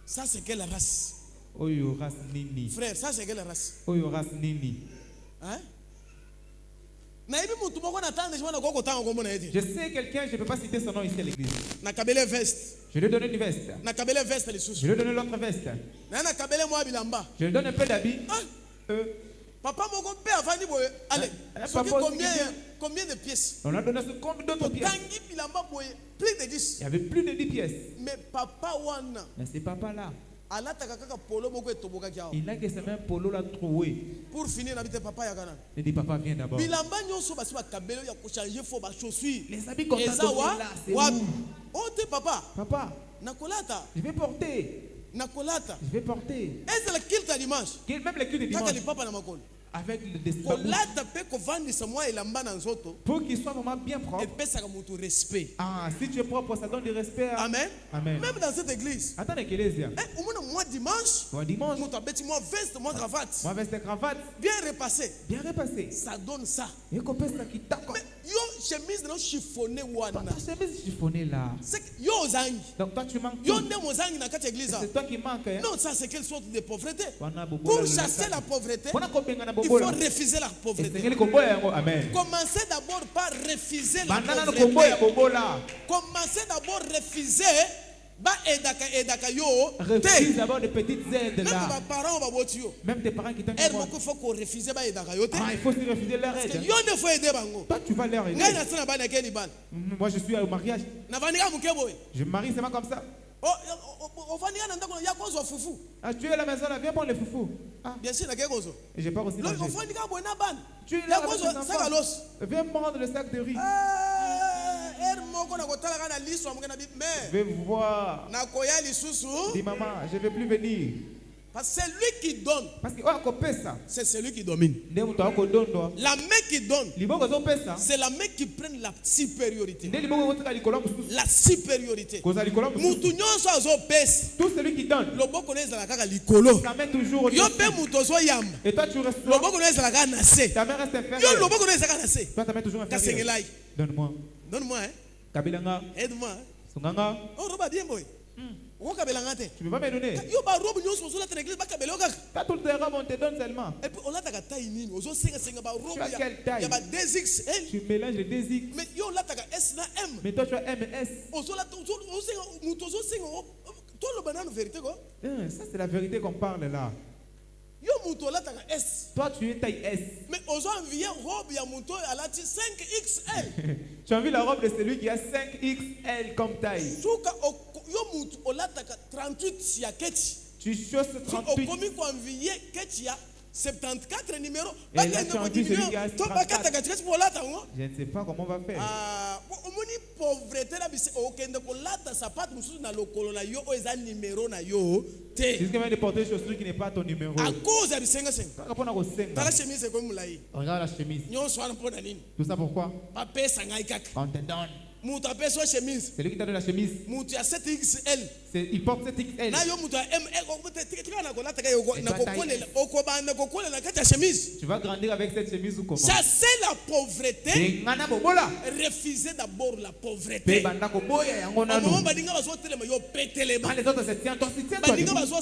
Speaker 2: Ça c'est quelle race?
Speaker 3: Oyo race nini.
Speaker 2: Frère, ça c'est quelle race?
Speaker 3: Oyo race nini.
Speaker 2: Hein? Je
Speaker 3: sais quelqu'un, je ne peux pas citer son nom ici à l'église.
Speaker 2: Je
Speaker 3: lui ai donné une veste. Je lui ai donné l'autre veste. Je lui donne un peu d'habit.
Speaker 2: Papa mon père a boye. Allez, combien de pièces?
Speaker 3: On a donné combien d'autres pièces?
Speaker 2: Plus de 10.
Speaker 3: Il y avait plus de 10 pièces.
Speaker 2: Mais papa wana.
Speaker 3: Mais c'est papa là. Il n'a que ce même polo là troué.
Speaker 2: Pour finir, papa Yagana.
Speaker 3: Il dit papa viens d'abord. Les habits qu'on t'a donné là, c'est où?
Speaker 2: Oh t'es papa.
Speaker 3: Papa.
Speaker 2: Nakolata.
Speaker 3: Je vais porter.
Speaker 2: Nakolata.
Speaker 3: Je vais porter.
Speaker 2: Est-ce le culte dimanche?
Speaker 3: Même le culte de dimanche. Avec le destin. Pour qu'il soit vraiment bien propre. Ah, si tu es propre, ça donne du respect.
Speaker 2: Amen.
Speaker 3: Amen.
Speaker 2: Même dans cette église.
Speaker 3: Attends, l'église.
Speaker 2: Moi dimanche.
Speaker 3: Moi dimanche.
Speaker 2: Moi veste, moi cravate.
Speaker 3: Moi veste et cravate.
Speaker 2: Bien repassé.
Speaker 3: Bien repassé.
Speaker 2: Ça donne ça.
Speaker 3: Et qu'on peut ça qui t'accorde.
Speaker 2: Mais yo chemise non chiffonné wana.
Speaker 3: Ta chemise chiffonnée là.
Speaker 2: C'est yo zangi.
Speaker 3: Donc toi tu manques.
Speaker 2: Yo ne mo zangi na kati église.
Speaker 3: C'est toi qui manques.
Speaker 2: Non, ça c'est quelle sorte de pauvreté? Pour chasser la pauvreté. Il faut refuser la pauvreté.
Speaker 3: Amen.
Speaker 2: Commencez d'abord par refuser la pauvreté. Commencez d'abord refuser.
Speaker 3: Refuse d'abord des petites aides là. Même tes parents qui t'ont dit.
Speaker 2: Il faut qu'on refuse.
Speaker 3: Il faut aussi refuser leur aide. Toi tu vas leur aider. Moi je suis au mariage. Je me marie seulement comme ça. Ah, tu es à la maison là, viens prendre les foufous. Ah.
Speaker 2: Bien sûr,
Speaker 3: j'ai pas reçu manger. Tu es là avec tes enfants. Viens prendre le sac de riz. Je vais vous voir. Dis maman, je ne vais plus venir.
Speaker 2: Parce que c'est lui qui donne.
Speaker 3: Parce que
Speaker 2: c'est celui qui domine. La main qui donne, c'est la main qui prend la supériorité. La supériorité.
Speaker 3: Tout celui qui donne,
Speaker 2: sa main toujours.
Speaker 3: Et toi tu restes. Ta main reste inférieure. Toi ta main toujours inférieure. Donne-moi.
Speaker 2: Donne-moi, hein. Aide-moi.
Speaker 3: Sunganga. Tu ne peux pas me donner. Pas toutes les robes, on te donne seulement.
Speaker 2: Et puis on a ta taille.
Speaker 3: Tu as quelle taille? Tu mélanges les 2X. Mais toi tu as M et S. Ça c'est la vérité qu'on parle là. Toi tu es taille S.
Speaker 2: Mais aux envié robe ya muto alati 5XL.
Speaker 3: Tu as vu la robe de celui qui a 5XL comme taille.
Speaker 2: Yo muto olataka 38 ya keti.
Speaker 3: Tu choses 38.
Speaker 2: Okomi ko envié keti ya 74 numéro.
Speaker 3: Et là tu as vu celui qui a 34. Je ne sais pas comment on va faire.
Speaker 2: Omoni pauvreté la bise okende ko lata sapato mususu na lokolo na yo o eza numéro na yo.
Speaker 3: C'est ce qui vient de porter une chaussure qui n'est pas ton numéro.
Speaker 2: À cause de Senga. Ta chemise comme mulai.
Speaker 3: Regarde la chemise. Tout ça pourquoi? On te donne.
Speaker 2: Chemise.
Speaker 3: C'est lui qui t'a donné la chemise. Il porte 7XL. Tu vas grandir avec cette chemise ou comment?
Speaker 2: Ça c'est la pauvreté. Refuser d'abord la pauvreté.
Speaker 3: Quand les autres se tiennent, toi si tiens toi. Quand les autres sont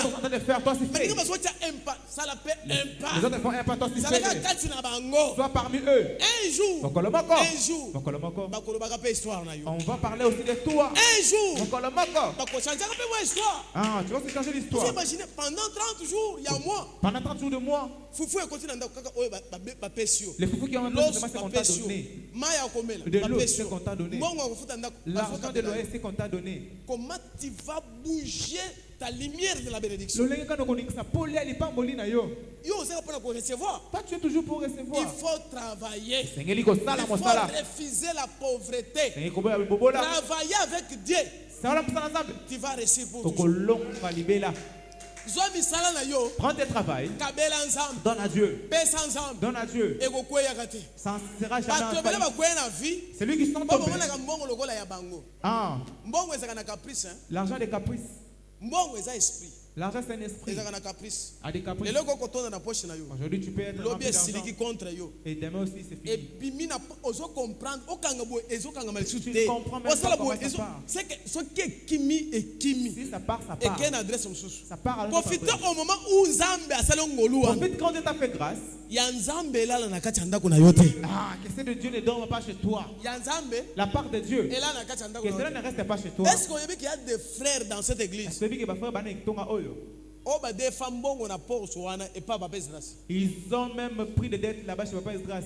Speaker 3: en train de faire, toi si fais. Les autres font un pas, toi si fais. Sois parmi eux.
Speaker 2: Un jour.
Speaker 3: On va parler aussi de toi.
Speaker 2: Un jour.
Speaker 3: Ah, tu vas se changer l'histoire.
Speaker 2: Vous imaginez, pendant 30 jours, il y a un mois.
Speaker 3: Pendant 30 jours de mois. Les foufous qui ont un peu de c'est qu'on t'a donné. De l'eau, c'est qu'on t'a donné. L'argent de l'OS, c'est qu'on t'a donné.
Speaker 2: Comment tu vas bouger ta lumière de la bénédiction?
Speaker 3: Il faut tu es toujours pour recevoir.
Speaker 2: Il faut travailler.
Speaker 3: Il faut
Speaker 2: refuser la pauvreté. Travailler avec Dieu. Tu vas réussir pour toujours.
Speaker 3: Prends tes travail. Donne à Dieu. Donne à Dieu. Ça ne sera jamais c'est lui qui sont tombés. Ah. L'argent des caprices. L'argent c'est un esprit. A des caprices. Aujourd'hui tu peux être rempli d'argent. Et demain aussi c'est fini.
Speaker 2: Et puis tu comprends
Speaker 3: même pas comment ça part.
Speaker 2: C'est que ce qui est kimi et kimi.
Speaker 3: Si ça part, ça part.
Speaker 2: Et quelle adresse
Speaker 3: ça part à
Speaker 2: profitez au moment où Nzambe asala ngolu.
Speaker 3: Profite quand Dieu t'a fait grâce.
Speaker 2: Ya Nzambe là na kati ndako na
Speaker 3: Ah,
Speaker 2: yote.
Speaker 3: que c'est de Dieu ne dorme pas chez toi.
Speaker 2: Ya Nzambe,
Speaker 3: la part de Dieu.
Speaker 2: Et là na kati ndako.
Speaker 3: Que cela ne reste pas chez toi.
Speaker 2: Est-ce qu'il y a des frères dans cette église?
Speaker 3: Ils ont même pris des dettes là-bas chez Papa Esdras.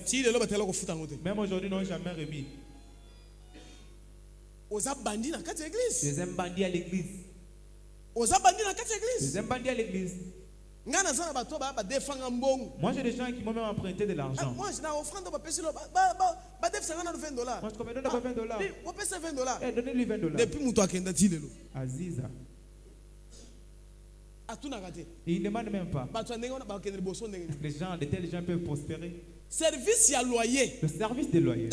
Speaker 3: Même aujourd'hui, ils n'ont jamais remis. Ils aiment bandits à l'église. Ils aiment bandits à l'église. Moi, j'ai des gens qui m'ont même emprunté de l'argent. Moi, je combien donne pas $20. Donnez-lui $20.
Speaker 2: Depuis
Speaker 3: Aziza. Et il ne demande même pas. Les gens, de tels gens peuvent prospérer.
Speaker 2: Service à loyer.
Speaker 3: Le service de loyer.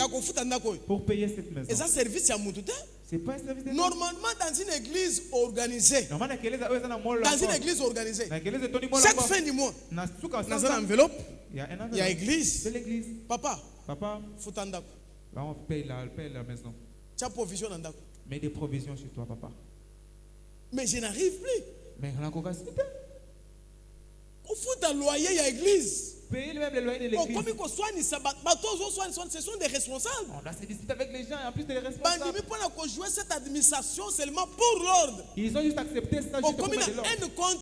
Speaker 3: Pour payer cette maison.
Speaker 2: Et ça, service à Moutouté.
Speaker 3: C'est pas un service de
Speaker 2: normalement, dans une église organisée. Dans une église organisée. Chaque fin du mois. Dans une enveloppe. Il y a église.
Speaker 3: C'est l'église.
Speaker 2: Papa.
Speaker 3: Là, on paye la maison.
Speaker 2: Tu as provision.
Speaker 3: Mets des provisions chez toi, papa.
Speaker 2: Mais je n'arrive plus.
Speaker 3: Mais on a encore
Speaker 2: au fout d'un loyer, il y a église.
Speaker 3: Payer même le loyer de l'église.
Speaker 2: Ce sont des responsables.
Speaker 3: On a se discuter avec les gens et en plus des responsables.
Speaker 2: Jouer cette administration seulement pour l'ordre.
Speaker 3: Ils ont juste accepté ça juste pour mettre de l'ordre.